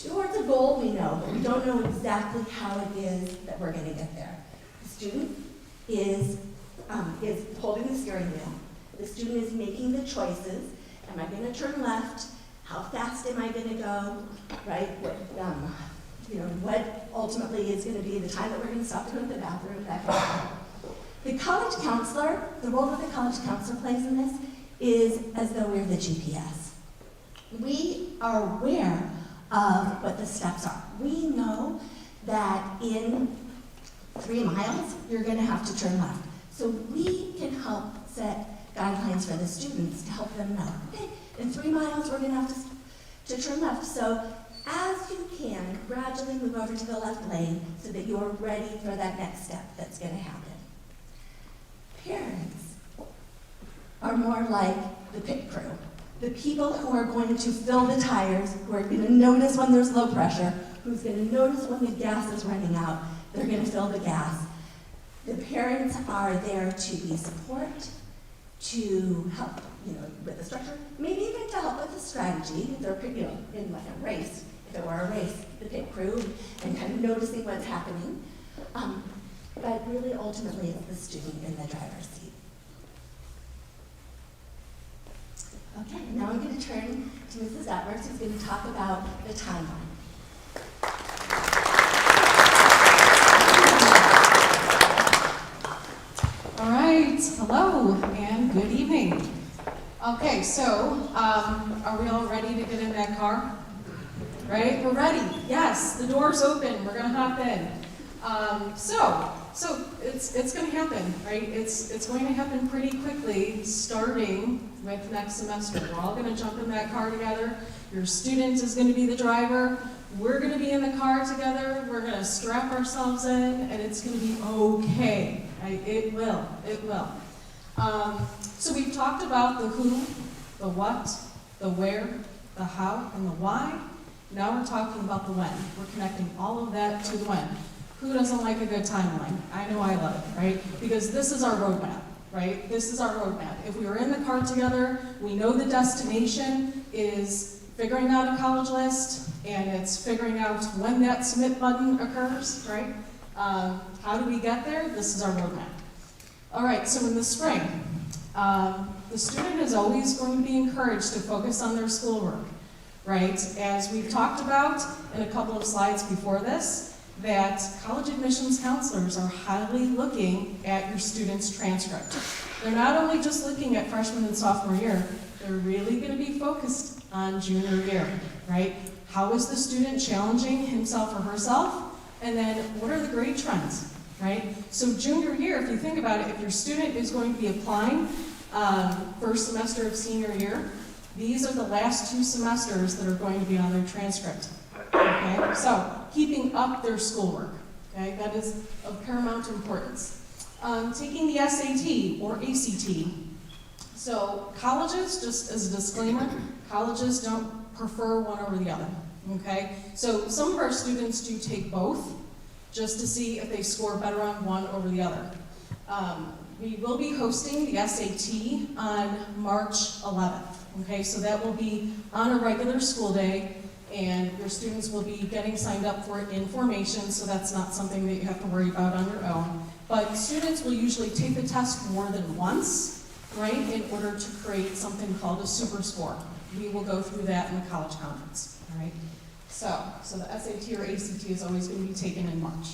towards a goal we know, but we don't know exactly how it is that we're going to get there. The student is holding the steering wheel. The student is making the choices. Am I going to turn left? How fast am I going to go? Right? What ultimately is going to be the time that we're going to stop to go to the bathroom, that kind of thing. The college counselor, the role that the college counselor plays in this is as though we're the GPS. We are aware of what the steps are. We know that in 3 miles, you're going to have to turn left. So we can help set guidelines for the students to help them know, okay, in 3 miles, we're going to have to turn left. So as you can, gradually move over to the left lane so that you're ready for that next step that's going to happen. Parents are more like the pit crew, the people who are going to fill the tires, who are going to notice when there's low pressure, who's going to notice when the gas is running out. They're going to fill the gas. The parents are there to be support, to help, with the structure, maybe even to help with the strategy. If they're, in like a race, if it were a race, the pit crew, and kind of noticing what's happening. But really, ultimately, it's the student in the driver's seat. Okay, now I'm going to turn to Mrs. Edwards, who's going to talk about the timeline. All right, hello and good evening. Okay, so are we all ready to get in that car? Right, we're ready. Yes, the door's open. We're gonna hop in. So it's going to happen, right? It's going to happen pretty quickly, starting with next semester. We're all going to jump in that car together. Your student is going to be the driver. We're going to be in the car together. We're going to strap ourselves in, and it's going to be okay. Right? It will. So we've talked about the who, the what, the where, the how, and the why. Now we're talking about the when. We're connecting all of that to the when. Who doesn't like a good timeline? I know I love it, right? Because this is our roadmap, right? This is our roadmap. If we were in the car together, we know the destination is figuring out a college list, and it's figuring out when that submit button occurs, right? How do we get there? This is our roadmap. All right, so in the spring, the student is always going to be encouraged to focus on their schoolwork, right? As we've talked about in a couple of slides before this, that college admissions counselors are highly looking at your student's transcript. They're not only just looking at freshman and sophomore year, they're really going to be focused on junior year, right? How is the student challenging himself or herself? And then what are the grade trends, right? So junior year, if you think about it, if your student is going to be applying first semester of senior year, these are the last 2 semesters that are going to be on their transcript. Okay, so keeping up their schoolwork, okay, that is of paramount importance. taking the SAT or ACT. So colleges, just as a disclaimer, colleges don't prefer one over the other, okay? So some of our students do take both, just to see if they score better on one over the other. We will be hosting the SAT on March 11th, okay? So that will be on a regular school day, and your students will be getting signed up for information, so that's not something that you have to worry about on your own. But students will usually take the test more than once, right, in order to create something called a super score. We will go through that in the college conference, all right? So the SAT or ACT is always going to be taken in March,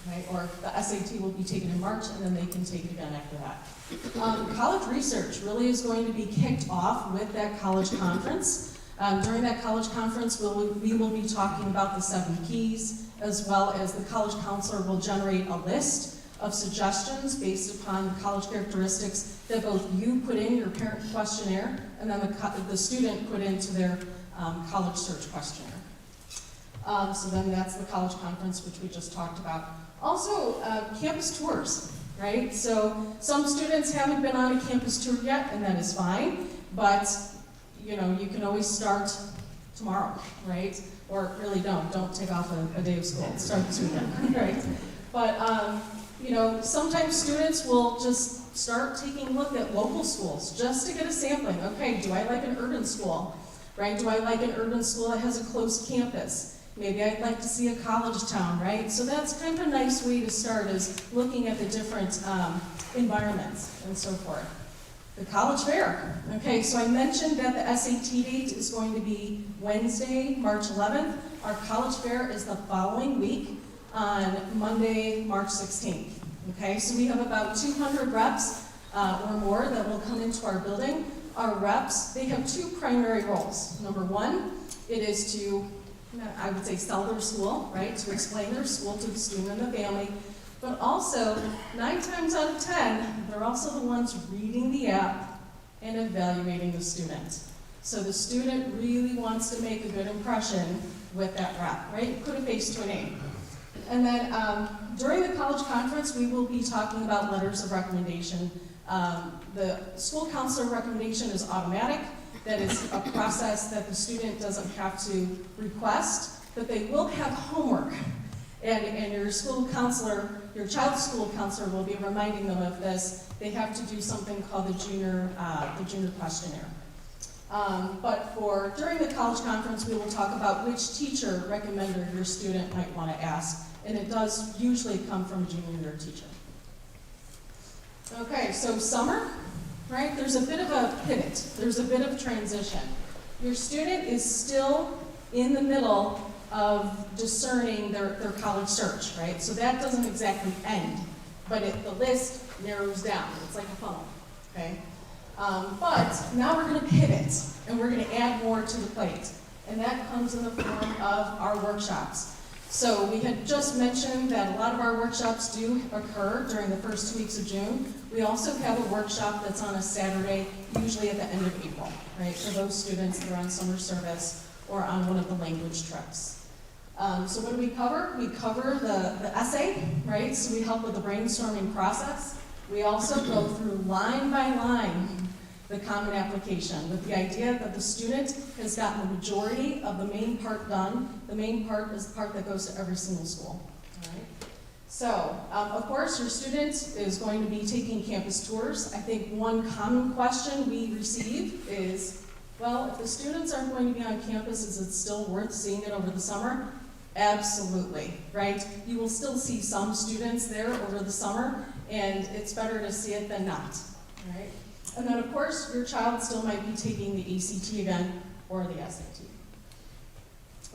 okay? Or the SAT will be taken in March, and then they can take it again after that. College research really is going to be kicked off with that college conference. During that college conference, we will be talking about the 7 keys, as well as the college counselor will generate a list of suggestions based upon the college characteristics that both you put in your parent questionnaire and then the student put into their college search questionnaire. So then that's the college conference, which we just talked about. Also, campus tours, right? So some students haven't been on a campus tour yet, and that is fine, but you know, you can always start tomorrow, right? Or really don't take off a day of school, start this weekend, right? But you know, sometimes students will just start taking a look at local schools just to get a sampling. Okay, do I like an urban school, right? Do I like an urban school that has a closed campus? Maybe I'd like to see a college town, right? So that's kind of a nice way to start, is looking at the different environments and so forth. The college fair. Okay, so I mentioned that the SAT date is going to be Wednesday, March 11th. Our college fair is the following week, on Monday, March 16th. Okay, so we have about 200 reps or more that will come into our building. Our reps, they have 2 primary roles. Number 1, it is to, I would say, sell their school, right? To explain their school to the student and the family. But also, 9 times out of 10, they're also the ones reading the app and evaluating the student. So the student really wants to make a good impression with that rep, right? Put a face to a name. And then during the college conference, we will be talking about letters of recommendation. The school counselor recommendation is automatic. That is a process that the student doesn't have to request, but they will have homework. And your school counselor, your child's school counselor will be reminding them of this. They have to do something called the junior questionnaire. But during the college conference, we will talk about which teacher recommender your student might want to ask. And it does usually come from a junior year teacher. Okay, so summer, right? There's a bit of a pivot. There's a bit of transition. Your student is still in the middle of discerning their college search, right? So that doesn't exactly end, but the list narrows down. It's like a funnel, okay? But now we're going to pivot, and we're going to add more to the plate. And that comes in the form of our workshops. So we had just mentioned that a lot of our workshops do occur during the first 2 weeks of June. We also have a workshop that's on a Saturday, usually at the end of April, right? For those students that are on summer service or on one of the language trips. So what do we cover? We cover the essay, right? So we help with the brainstorming process. We also go through line by line the common application, with the idea that the student has gotten the majority of the main part done. The main part is the part that goes to every single school. All right? So, of course, your student is going to be taking campus tours. I think one common question we receive is, well, if the students aren't going to be on campus, is it still worth seeing it over the summer? Absolutely, right? You will still see some students there over the summer, and it's better to see it than not, all right? And then, of course, your child still might be taking the ACT again or the SAT.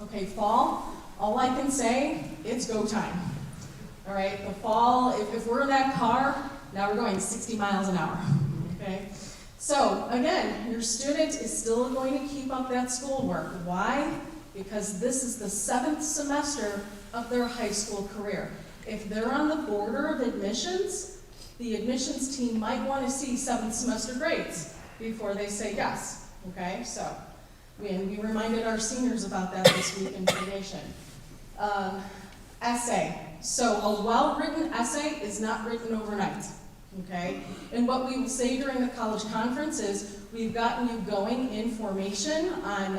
Okay, fall, all I can say, it's go time. All right, the fall, if we're in that car, now we're going 60 miles an hour, okay? So, again, your student is still going to keep up that schoolwork. Why? Because this is the 7th semester of their high school career. If they're on the border of admissions, the admissions team might want to see 7th semester grades before they say yes, okay? So, we reminded our seniors about that this week in graduation. Essay. So a well-written essay is not written overnight, okay? And what we will say during the college conference is, we've gotten you going in formation on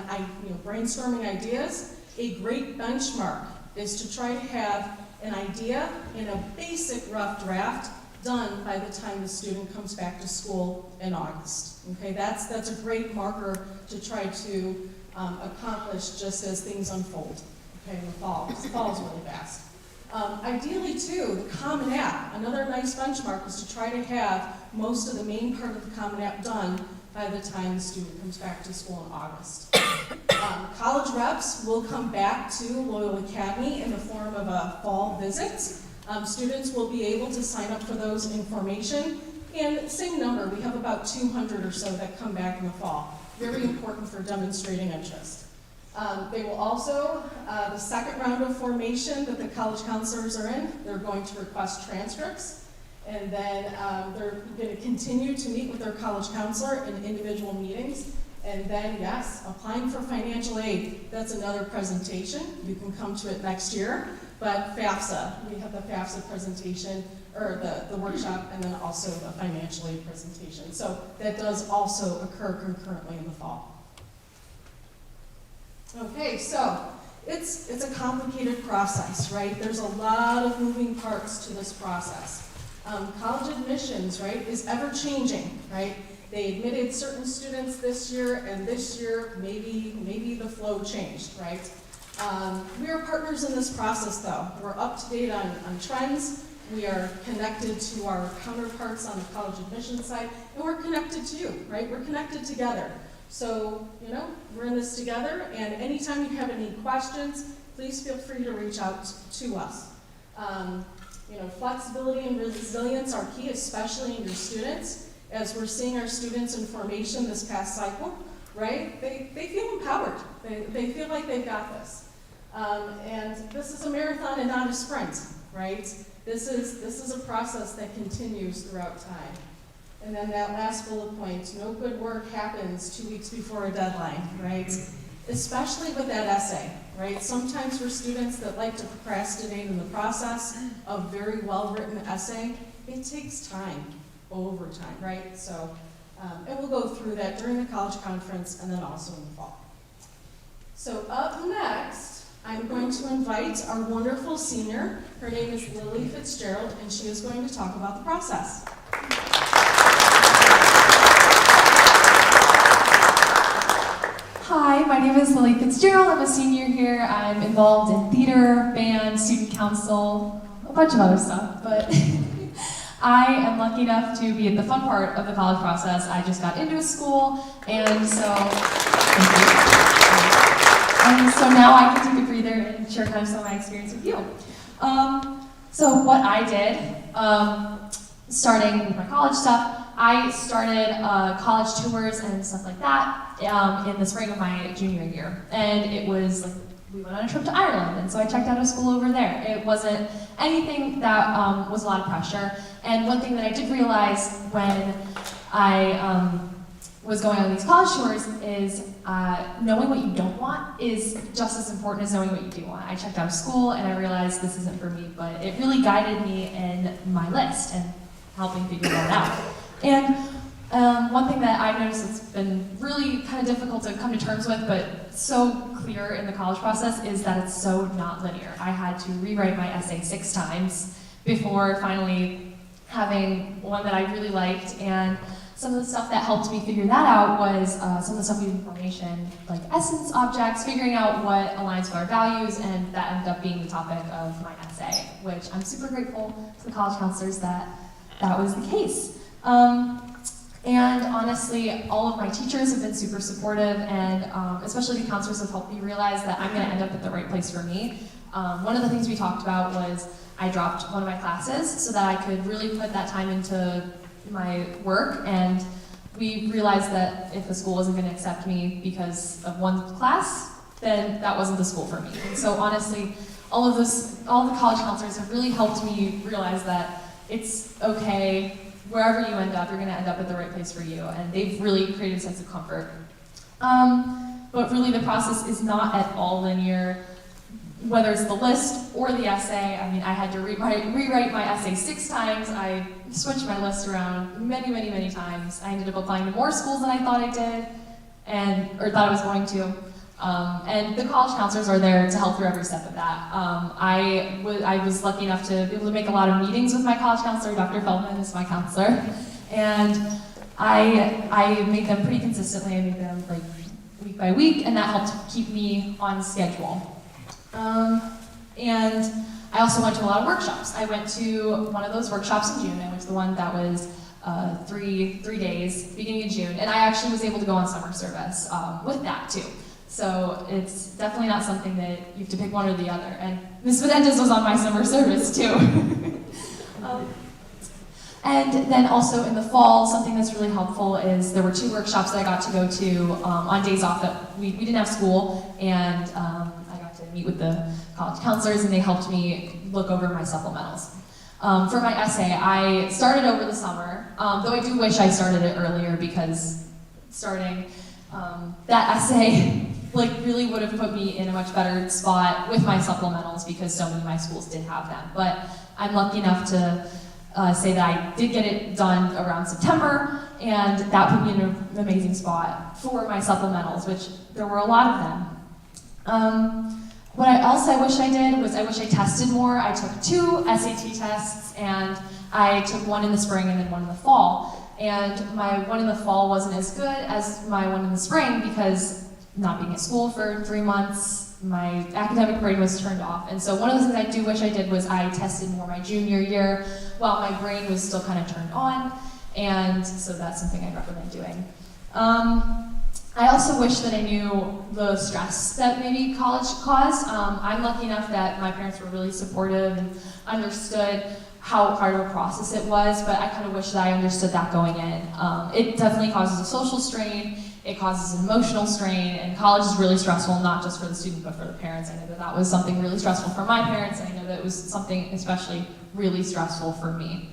brainstorming ideas. A great benchmark is to try to have an idea in a basic rough draft done by the time the student comes back to school in August. Okay, that's a great marker to try to accomplish just as things unfold. Okay, in the fall, because the fall is really fast. Ideally, too, the Common App, another nice benchmark is to try to have most of the main part of the Common App done by the time the student comes back to school in August. College reps will come back to Loyola Academy in the form of a fall visit. Students will be able to sign up for those in formation, and same number, we have about 200 or so that come back in the fall. Very important for demonstrating interest. They will also, the second round of formation that the college counselors are in, they're going to request transcripts, and then they're going to continue to meet with their college counselor in individual meetings. And then, yes, applying for financial aid, that's another presentation. You can come to it next year. But FAFSA, we have the FAFSA presentation, or the workshop, and then also the financial aid presentation. So that does also occur concurrently in the fall. Okay, so it's a complicated process, right? There's a lot of moving parts to this process. College admissions, right, is ever changing, right? They admitted certain students this year, and this year, maybe the flow changed, right? We are partners in this process, though. We're up to date on trends. We are connected to our counterparts on the college admissions side, and we're connected to you, right? We're connected together. So, we're in this together, and anytime you have any questions, please feel free to reach out to us. Flexibility and resilience are key, especially in your students. As we're seeing our students in formation this past cycle, right? They feel empowered. They feel like they've got this. And this is a marathon and not a sprint, right? This is a process that continues throughout time. And then that last bullet point, no good work happens 2 weeks before a deadline, right? Especially with that essay, right? Sometimes for students that like to procrastinate in the process of very well-written essay, it takes time. Over time, right? So, and we'll go through that during the college conference and then also in the fall. So up next, I'm going to invite our wonderful senior. Her name is Lily Fitzgerald, and she is going to talk about the process. Hi, my name is Lily Fitzgerald. I'm a senior here. I'm involved in theater, band, student council, a bunch of other stuff, but I am lucky enough to be at the fun part of the college process. I just got into a school, and so, thank you. And so now I can take a breather and share kind of some of my experience with you. So what I did, starting with my college stuff, I started college tours and stuff like that in the spring of my junior year. And it was like, we went on a trip to Ireland, and so I checked out a school over there. It wasn't anything that was a lot of pressure. And one thing that I did realize when I was going on these college tours is knowing what you don't want is just as important as knowing what you do want. I checked out a school and I realized this isn't for me, but it really guided me in my list and helping figure that out. And one thing that I've noticed that's been really kind of difficult to come to terms with, but so clear in the college process, is that it's so not linear. I had to rewrite my essay 6 times before finally having one that I really liked, and some of the stuff that helped me figure that out was some of the stuff we did in formation, like essence objects, figuring out what aligns with our values, and that ended up being the topic of my essay, which I'm super grateful to the college counselors that that was the case. And honestly, all of my teachers have been super supportive, and especially the counselors have helped me realize that I'm going to end up at the right place for me. One of the things we talked about was I dropped one of my classes so that I could really put that time into my work, and we realized that if the school wasn't going to accept me because of one class, then that wasn't the school for me. And so honestly, all the college counselors have really helped me realize that it's okay. Wherever you end up, you're going to end up at the right place for you, and they've really created a sense of comfort. But really, the process is not at all linear. whether it's the list or the essay. I mean, I had to rewrite my essay 6 times. I switched my list around many times. I ended up applying to more schools than I thought I did, or thought I was going to. And the college counselors are there to help through every step of that. I was lucky enough to be able to make a lot of meetings with my college counselor. Dr. Feldman is my counselor. And I made them pretty consistently. I made them like week by week, and that helped keep me on schedule. And I also went to a lot of workshops. I went to one of those workshops in June. I went to the one that was 3 days, beginning of June, and I actually was able to go on summer service with that too. So it's definitely not something that you have to pick one or the other. And Ms. Menendez was on my summer service too. And then also in the fall, something that's really helpful is there were 2 workshops that I got to go to on days off that we didn't have school, and I got to meet with the college counselors, and they helped me look over my supplementals. For my essay, I started over the summer, though I do wish I started it earlier, because starting that essay really would have put me in a much better spot with my supplementals, because so many of my schools did have them. But I'm lucky enough to say that I did get it done around September, and that put me in an amazing spot for my supplementals, which there were a lot of them. What else I wish I did was I wish I tested more. I took 2 SAT tests, and I took one in the spring and then one in the fall. And my one in the fall wasn't as good as my one in the spring, because not being at school for 3 months, my academic brain was turned off. And so one of the things I do wish I did was I tested more my junior year while my brain was still kind of turned on. And so that's something I'd recommend doing. I also wish that I knew the stress that maybe college caused. I'm lucky enough that my parents were really supportive and understood how hard of a process it was, but I kind of wish that I understood that going in. It definitely causes a social strain, it causes an emotional strain, and college is really stressful, not just for the student, but for the parents. I know that that was something really stressful for my parents, and I know that it was something especially really stressful for me.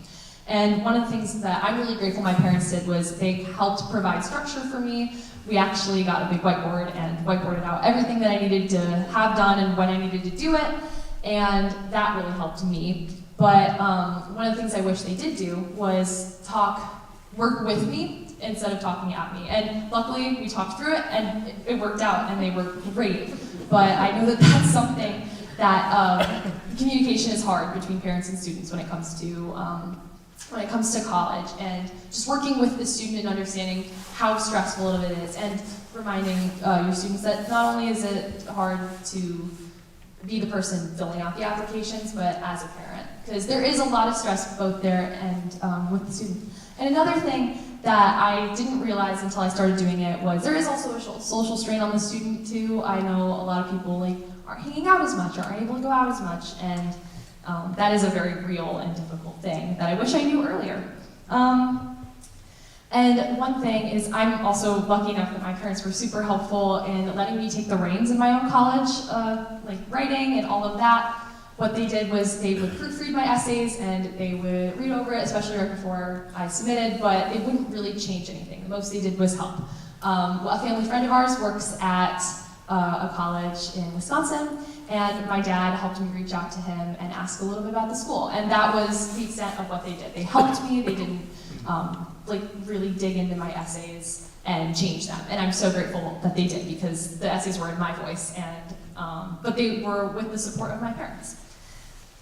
And one of the things that I'm really grateful my parents did was they helped provide structure for me. We actually got a big whiteboard and whiteboarded out everything that I needed to have done and when I needed to do it, and that really helped me. But one of the things I wish they did do was work with me instead of talking at me. And luckily, we talked through it, and it worked out, and they were great. But I know that that's something that communication is hard between parents and students when it comes to college, and just working with the student and understanding how stressful it is, and reminding your students that not only is it hard to be the person filling out the applications, but as a parent, because there is a lot of stress both there and with the student. And another thing that I didn't realize until I started doing it was there is also a social strain on the student too. I know a lot of people aren't hanging out as much, or aren't able to go out as much, and that is a very real and difficult thing that I wish I knew earlier. And one thing is, I'm also lucky enough that my parents were super helpful in letting me take the reins in my own college, writing and all of that. What they did was they would proofread my essays, and they would read over it, especially right before I submitted, but it wouldn't really change anything. The most they did was help. A family friend of ours works at a college in Wisconsin, and my dad helped me reach out to him and ask a little bit about the school, and that was the extent of what they did. They helped me. They didn't really dig into my essays and change them, and I'm so grateful that they did, because the essays were in my voice, and but they were with the support of my parents.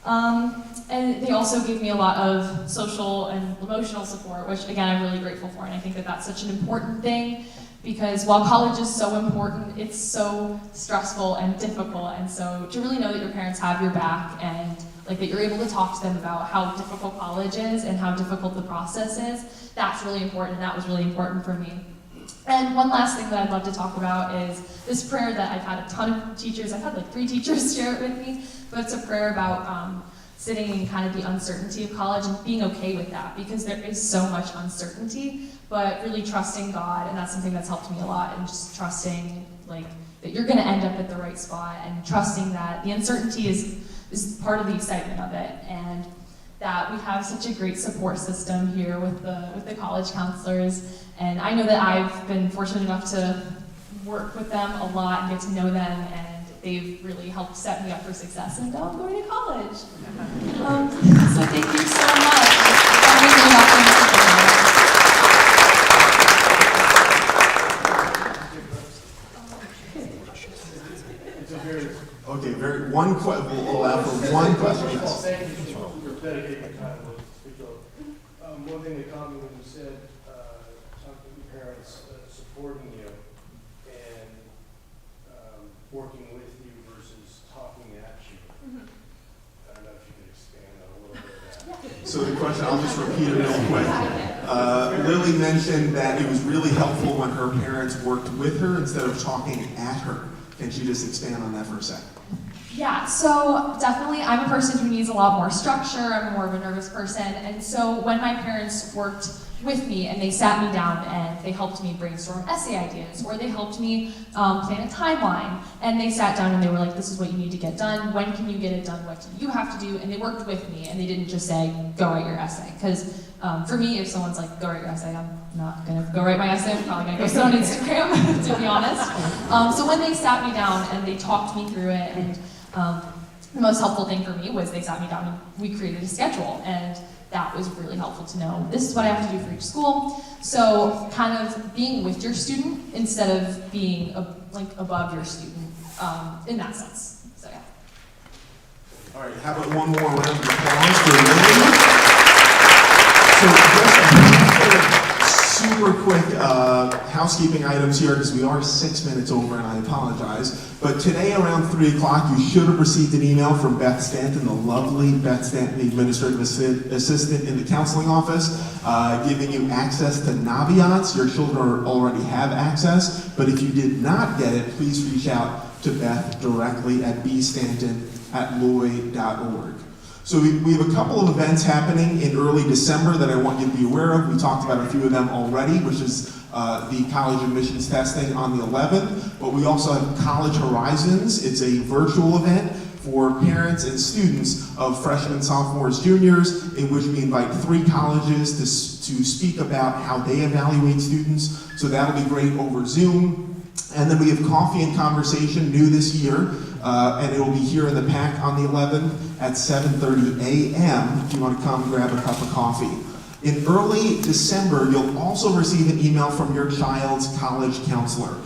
And they also gave me a lot of social and emotional support, which again I'm really grateful for, and I think that that's such an important thing, because while college is so important, it's so stressful and difficult, and so to really know that your parents have your back, and that you're able to talk to them about how difficult college is and how difficult the process is, that's really important, and that was really important for me. And one last thing that I'd love to talk about is this prayer that I've had a ton of teachers, I've had 3 teachers share it with me, but it's a prayer about sitting in kind of the uncertainty of college and being okay with that, because there is so much uncertainty, but really trusting God, and that's something that's helped me a lot, and just trusting that you're gonna end up at the right spot, and trusting that the uncertainty is part of the excitement of it, and that we have such a great support system here with the college counselors. And I know that I've been fortunate enough to work with them a lot and get to know them, and they've really helped set me up for success, and now I'm going to college. So thank you so much. That was really Okay, we'll allow for one question. Yes. Thank you for dedicating your time to speak up. One thing that caught me when you said, talking to your parents, supporting you and working with you versus talking at you. I don't know if you could expand on a little bit of that. So the question, I'll just repeat it real quick. Lily mentioned that it was really helpful when her parents worked with her instead of talking at her. Can she just expand on that for a second? Yeah, so definitely I'm a person who needs a lot more structure. I'm more of a nervous person. And so when my parents worked with me and they sat me down and they helped me brainstorm essay ideas, or they helped me plan a timeline, and they sat down and they were like, this is what you need to get done, when can you get it done, what do you have to do, and they worked with me and they didn't just say, go write your essay. Because for me, if someone's like, go write your essay, I'm not gonna go write my essay, I'm probably gonna go sit on Instagram, to be honest. So when they sat me down and they talked me through it, and the most helpful thing for me was they sat me down and we created a schedule, and that was really helpful to know. This is what I have to do for each school. So kind of being with your student instead of being above your student in that sense. So yeah. All right, how about one more round of applause for Lily? So just a handful of super quick housekeeping items here, because we are 6 minutes over and I apologize. But today around 3 o'clock, you should have received an email from Beth Stanton, the lovely Beth Stanton, the administrative assistant in the counseling office, giving you access to Naviance. Your children already have access, but if you did not get it, please reach out to Beth directly at bstanton@loy.org. So we have a couple of events happening in early December that I want you to be aware of. We talked about a few of them already, which is the college admissions testing on the 11th, but we also have College Horizons. It's a virtual event for parents and students of freshmen, sophomores, juniors, in which we invite 3 colleges to speak about how they evaluate students. So that'll be great over Zoom. And then we have Coffee and Conversation, new this year, and it will be here in the PAC on the 11th at 7:30 a.m. if you want to come grab a cup of coffee. In early December, you'll also receive an email from your child's college counselor.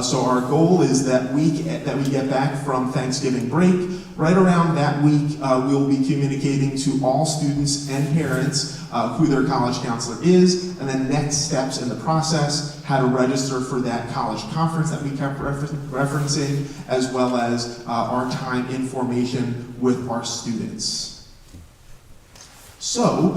So our goal is that week that we get back from Thanksgiving break, right around that week, we'll be communicating to all students and parents who their college counselor is, and then next steps in the process, how to register for that college conference that we kept referencing, as well as our time information with our students. So,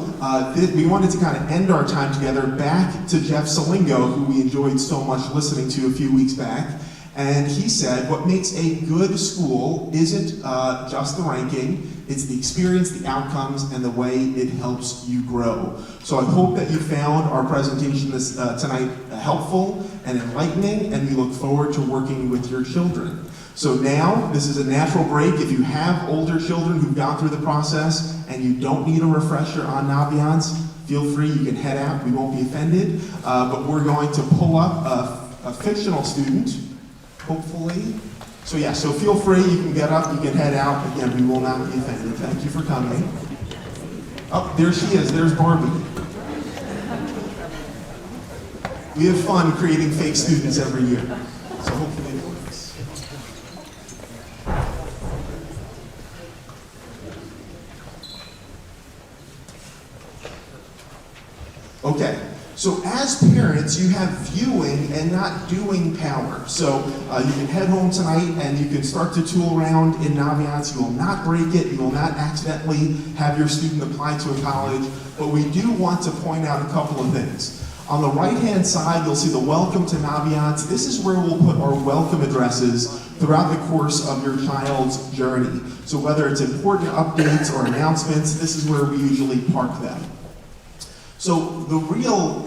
we wanted to kind of end our time together back to Jeff Salingo, who we enjoyed so much listening to a few weeks back. And he said, what makes a good school isn't just the ranking, it's the experience, the outcomes, and the way it helps you grow. So I hope that you found our presentation tonight helpful and enlightening, and we look forward to working with your children. So now, this is a natural break. If you have older children who've gone through the process and you don't need a refresher on Naviance, feel free, you can head out, we won't be offended. But we're going to pull up a fictional student, hopefully. So yeah, so feel free, you can get up, you can head out. Again, we will not be offended. Thank you for coming. Oh, there she is, there's Barbie. We have fun creating fake students every year. So hopefully it works. Okay, so as parents, you have viewing and not doing power. So you can head home tonight and you can start to tool around in Naviance. You will not break it. You will not accidentally have your student apply to a college. But we do want to point out a couple of things. On the right-hand side, you'll see the Welcome to Naviance. This is where we'll put our welcome addresses throughout the course of your child's journey. So whether it's important updates or announcements, this is where we usually park them. So the real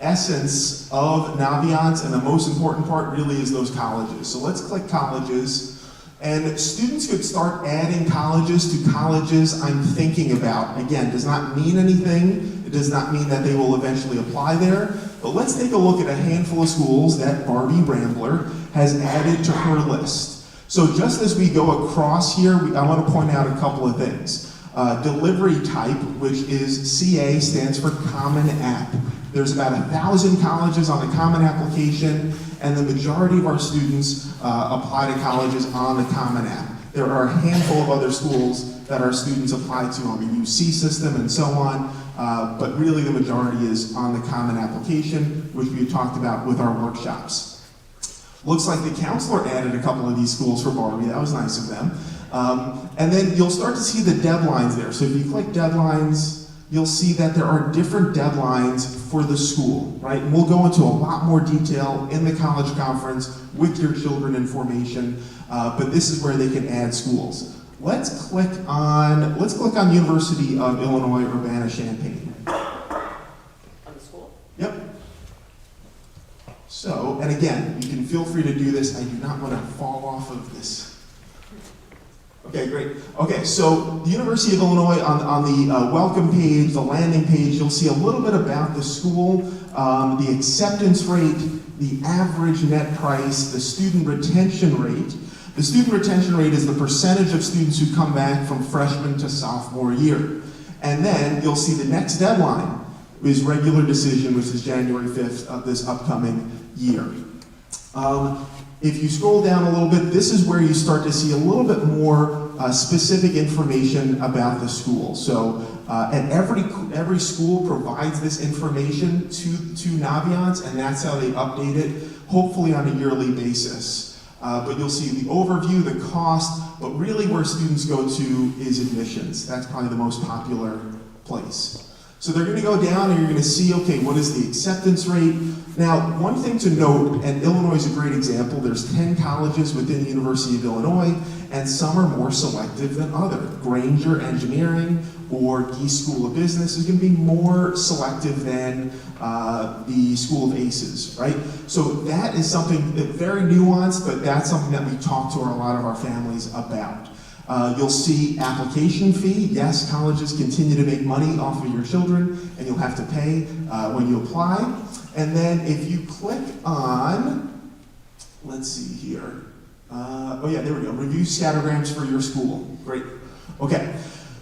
essence of Naviance, and the most important part really, is those colleges. So let's click colleges. And students could start adding colleges to colleges I'm thinking about. Again, does not mean anything. It does not mean that they will eventually apply there. But let's take a look at a handful of schools that Barbie Rambler has added to her list. So just as we go across here, I want to point out a couple of things. Delivery type, which is CA, stands for Common App. There's about 1,000 colleges on the Common Application, and the majority of our students apply to colleges on the Common App. There are a handful of other schools that our students apply to on the UC system and so on, but really the majority is on the Common Application, which we talked about with our workshops. Looks like the counselor added a couple of these schools for Barbie. That was nice of them. And then you'll start to see the deadlines there. So if you click deadlines, you'll see that there are different deadlines for the school, right? And we'll go into a lot more detail in the college conference with your children in formation, but this is where they can add schools. Let's click on University of Illinois Urbana-Champaign. On the school? Yep. So, and again, you can feel free to do this. I do not want to fall off of this. Okay, great. Okay, so the University of Illinois, on the welcome page, the landing page, you'll see a little bit about the school, the acceptance rate, the average net price, the student retention rate. The student retention rate is the percentage of students who come back from freshman to sophomore year. And then you'll see the next deadline is regular decision, which is January 5th of this upcoming year. If you scroll down a little bit, this is where you start to see a little bit more specific information about the school. So, and every school provides this information to Naviance, and that's how they update it, hopefully on a yearly basis. But you'll see the overview, the cost, but really where students go to is admissions. That's probably the most popular place. So they're going to go down and you're going to see, okay, what is the acceptance rate? Now, one thing to note, and Illinois is a great example, there's 10 colleges within the University of Illinois, and some are more selective than others. Granger Engineering or Geese School of Business is going to be more selective than the School of Aces, right? So that is something very nuanced, but that's something that we talk to a lot of our families about. You'll see application fee. Yes, colleges continue to make money off of your children, and you'll have to pay when you apply. And then if you click on, let's see here. Oh yeah, there we go. Review scattergrams for your school. Great. Okay.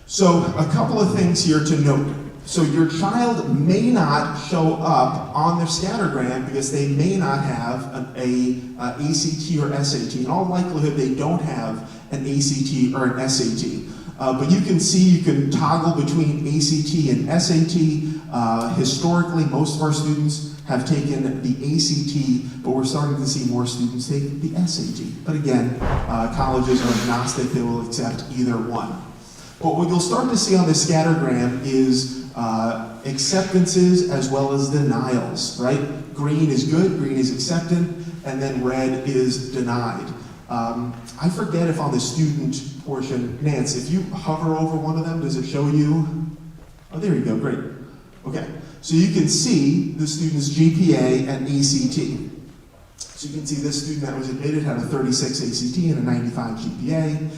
So a couple of things here to note. So your child may not show up on their scattergram because they may not have an ACT or SAT. In all likelihood, they don't have an ACT or an SAT. But you can see you can toggle between ACT and SAT. Historically, most of our students have taken the ACT, but we're starting to see more students take the SAT. But again, colleges are agnostic, they will accept either one. But what you'll start to see on the scattergram is acceptances as well as denials, right? Green is good, green is accepted, and then red is denied. I forget if on the student portion, Nance, if you hover over one of them, does it show you? Oh, there you go, great. Okay, so you can see the student's GPA and ACT. So you can see this student that was admitted had a 36 ACT and a 95 GPA.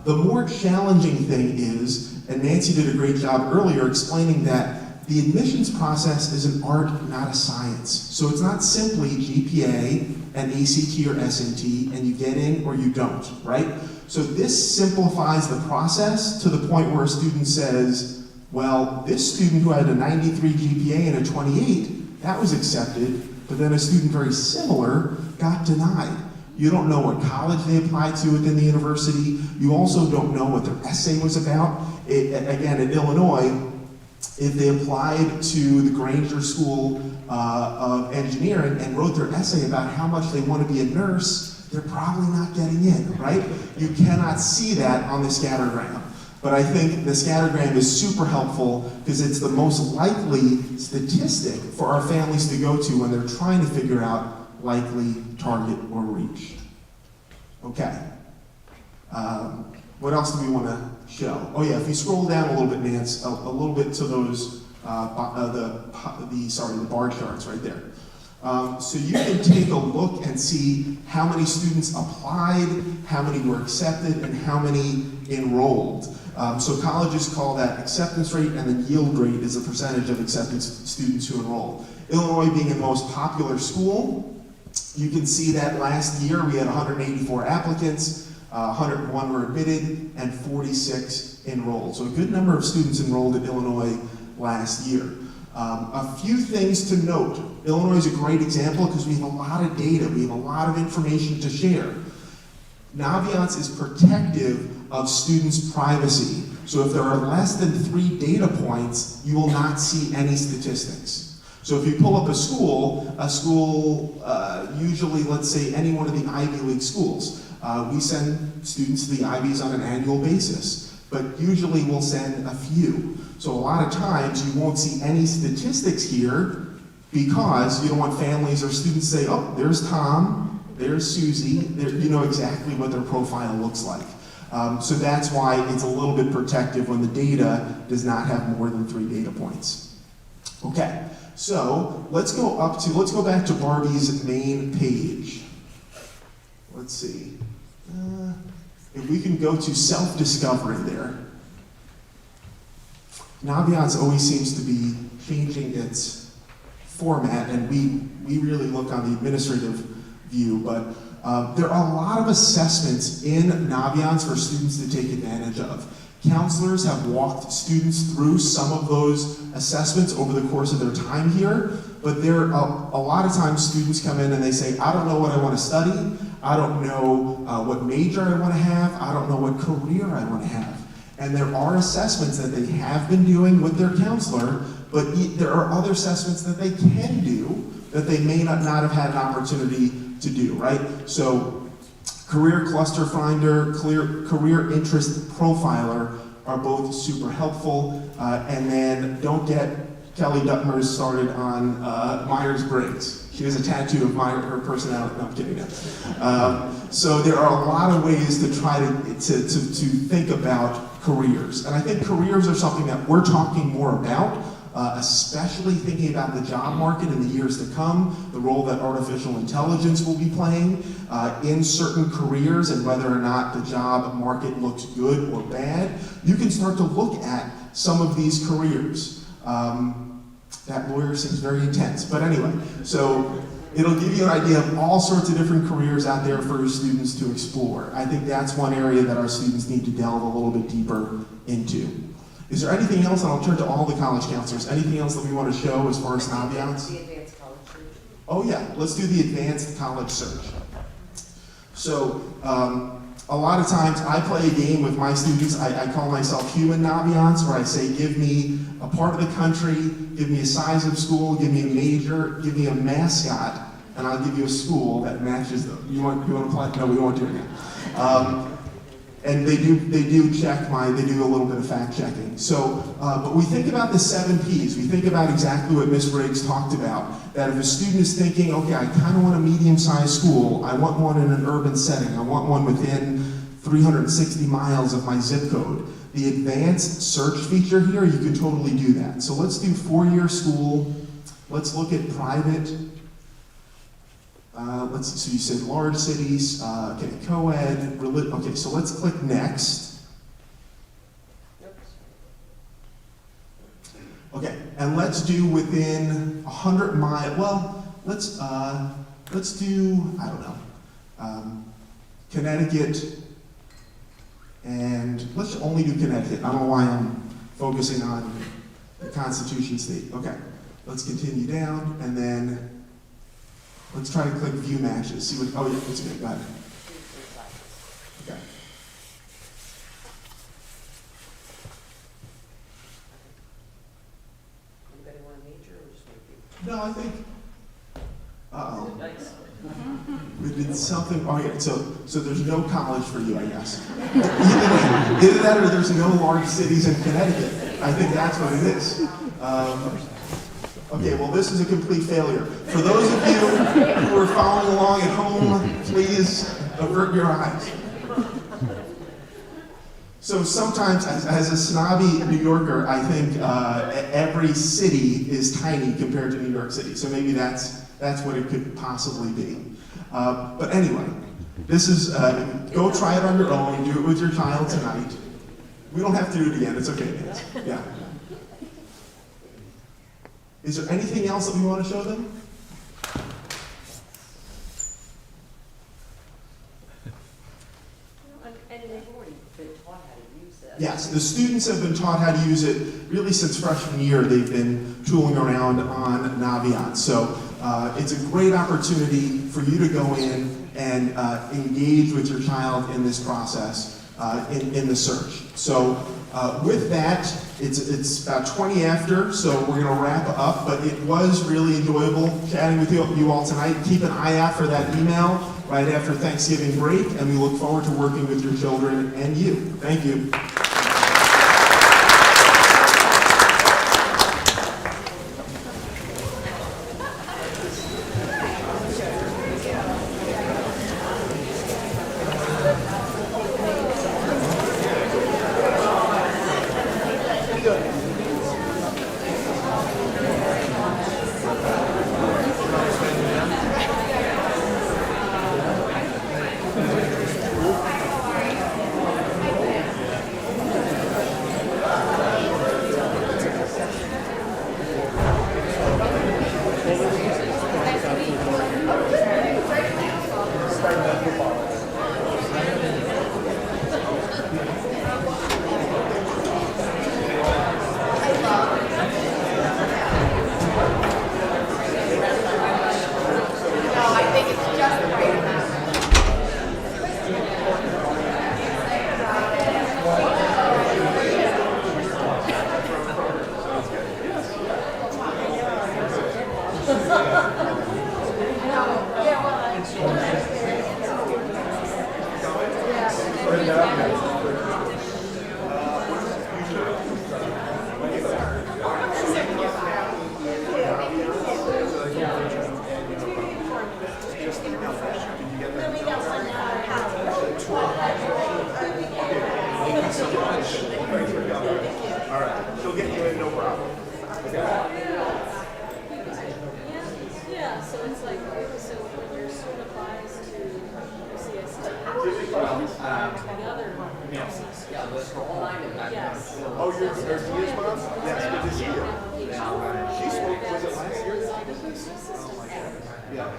The more challenging thing is, and Nancy did a great job earlier explaining that the admissions process is an art, not a science. So it's not simply GPA and ACT or SAT, and you get in or you don't, right? So this simplifies the process to the point where a student says, well, this student who had a 93 GPA and a 28, that was accepted, but then a student very similar got denied. You don't know what college they applied to within the university. You also don't know what their essay was about. Again, in Illinois, if they applied to the Granger School of Engineering and wrote their essay about how much they want to be a nurse, they're probably not getting in, right? You cannot see that on the scattergram. But I think the scattergram is super helpful because it's the most likely statistic for our families to go to when they're trying to figure out likely target or reach. Okay. What else do we want to show? Oh yeah, if you scroll down a little bit, Nance, a little bit to those, the bar charts right there. So you can take a look and see how many students applied, how many were accepted, and how many enrolled. So colleges call that acceptance rate, and then yield rate is the percentage of acceptance students who enroll. Illinois being the most popular school, You can see that last year we had 184 applicants, 101 were admitted, and 46 enrolled. So a good number of students enrolled at Illinois last year. A few things to note. Illinois is a great example because we have a lot of data, we have a lot of information to share. Naviance is protective of students' privacy. So if there are less than 3 data points, you will not see any statistics. So if you pull up a school, usually, let's say, any one of the Ivy League schools, we send students to the Ivies on an annual basis, but usually we'll send a few. So a lot of times you won't see any statistics here because you don't want families or students to say, oh, there's Tom, there's Susie, you know exactly what their profile looks like. So that's why it's a little bit protective when the data does not have more than 3 data points. Okay, so let's go back to Barbie's main page. Let's see. If we can go to self-discovery there. Naviance always seems to be changing its format, and we really look on the administrative view, but there are a lot of assessments in Naviance for students to take advantage of. Counselors have walked students through some of those assessments over the course of their time here, but there are a lot of times students come in and they say, I don't know what I want to study, I don't know what major I want to have, I don't know what career I want to have. And there are assessments that they have been doing with their counselor, but there are other assessments that they can do that they may not have had an opportunity to do, right? So Career Cluster Finder, Career Interest Profiler are both super helpful. And then don't get Kelly Duttmers started on Myers-Briggs. She has a tattoo of her personality. No, I'm kidding. So there are a lot of ways to try to think about careers. And I think careers are something that we're talking more about, especially thinking about the job market in the years to come, the role that artificial intelligence will be playing in certain careers and whether or not the job market looks good or bad. You can start to look at some of these careers. That lawyer seems very intense, but anyway, so it'll give you an idea of all sorts of different careers out there for students to explore. I think that's one area that our students need to delve a little bit deeper into. Is there anything else, and I'll turn to all the college counselors, anything else that we want to show as far as Naviance? The advanced college search. Oh yeah, let's do the advanced college search. So, a lot of times I play a game with my students. I call myself human Naviance, where I say, give me a part of the country, give me a size of school, give me a major, give me a mascot, and I'll give you a school that matches them. You want to apply? No, we won't do it now. And they do check they do a little bit of fact checking. So, but we think about the 7 Ps. We think about exactly what Ms. Briggs talked about, that if a student is thinking, okay, I kind of want a medium-sized school, I want one in an urban setting, I want one within 360 miles of my zip code. The advanced search feature here, you can totally do that. So let's do 4-year school. Let's look at private. Let's see, so you said large cities, okay, co-ed, okay, so let's click next. Okay, and let's do within 100 miles, well, let's do, I don't know, Connecticut, and let's only do Connecticut. I don't know why I'm focusing on the Constitution state. Okay, let's continue down, and then let's try to click view matches. See what, oh yeah, it's good, got it. Okay. Anybody want a major or just want to No, I think, uh-oh. Nice. We did something, oh yeah, so there's no college for you, I guess. Either that or there's no large cities in Connecticut. I think that's what it is. Okay, well this is a complete failure. For those of you who are following along at home, please avert your eyes. So sometimes, as a snobby New Yorker, I think every city is tiny compared to New York City. So maybe that's what it could possibly be. But anyway, this is, go try it on your own, do it with your child tonight. We don't have to do it again, it's okay, kids. Yeah. Is there anything else that we want to show them? Yes, the students have been taught how to use it really since freshman year. They've been tooling around on Naviance. So it's a great opportunity for you to go in and engage with your child in this process, in the search. So with that, it's about 20 after, so we're going to wrap up, but it was really enjoyable chatting with you all tonight. Keep an eye out for that email right after Thanksgiving break, and we look forward to working with your children and you. Thank you.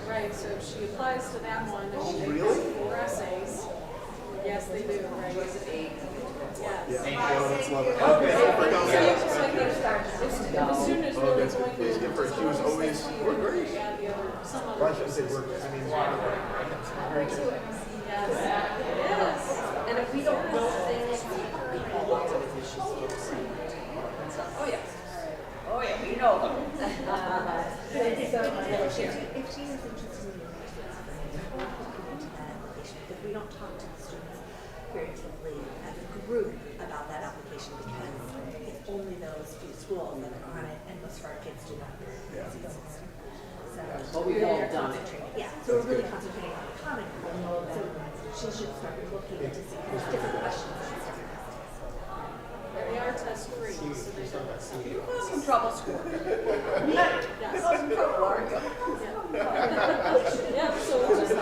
Right, so she applies to that one, and she takes 4 essays. Yes, they do, right? Yes. If a student is really going to. She was always, we're great. Well, I shouldn't say we're, I mean, Yes. And if we don't know things, oh yeah, we know them. If she is interested in the application, if we don't talk to the students creatively as a group about that application, because it's only those few schools that are on it, and most of our kids do not. So we've all done it. Yeah, so we're really concentrating on the common core. So she should start looking to see there's different questions and different essays. And they are test free, so they don't. You cause some trouble school. Yes. Cause some trouble, aren't you? Yeah, so it's just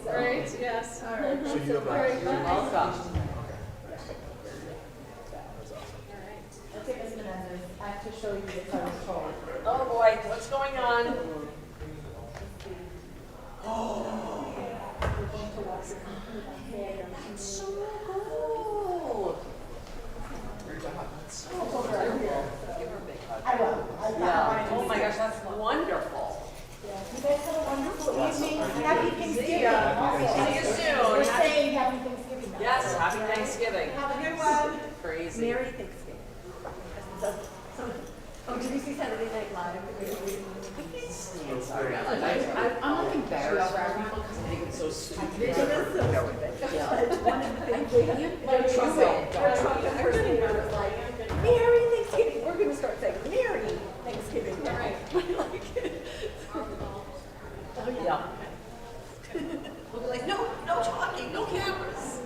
right, yes. All right. So you have Very fun. Welcome. Okay, Ms. Menendez, I have to show you the title code. Oh boy, what's going on? That's so cool. I will. Yeah. Oh my gosh, that's wonderful. You guys have a wonderful evening. Happy Thanksgiving. See you soon. We're saying Happy Thanksgiving now. Yes, happy Thanksgiving. Have a good one. Crazy. Merry Thanksgiving. Oh, did you see Saturday Night Live? Sorry, I'm like embarrassed for people because I think it's so stupid. It is so stupid. Yeah. But one of the things their Trump impersonator was like, Merry Thanksgiving. We're going to start saying Merry Thanksgiving. All right. Yeah. We'll be like, no talking, no cameras.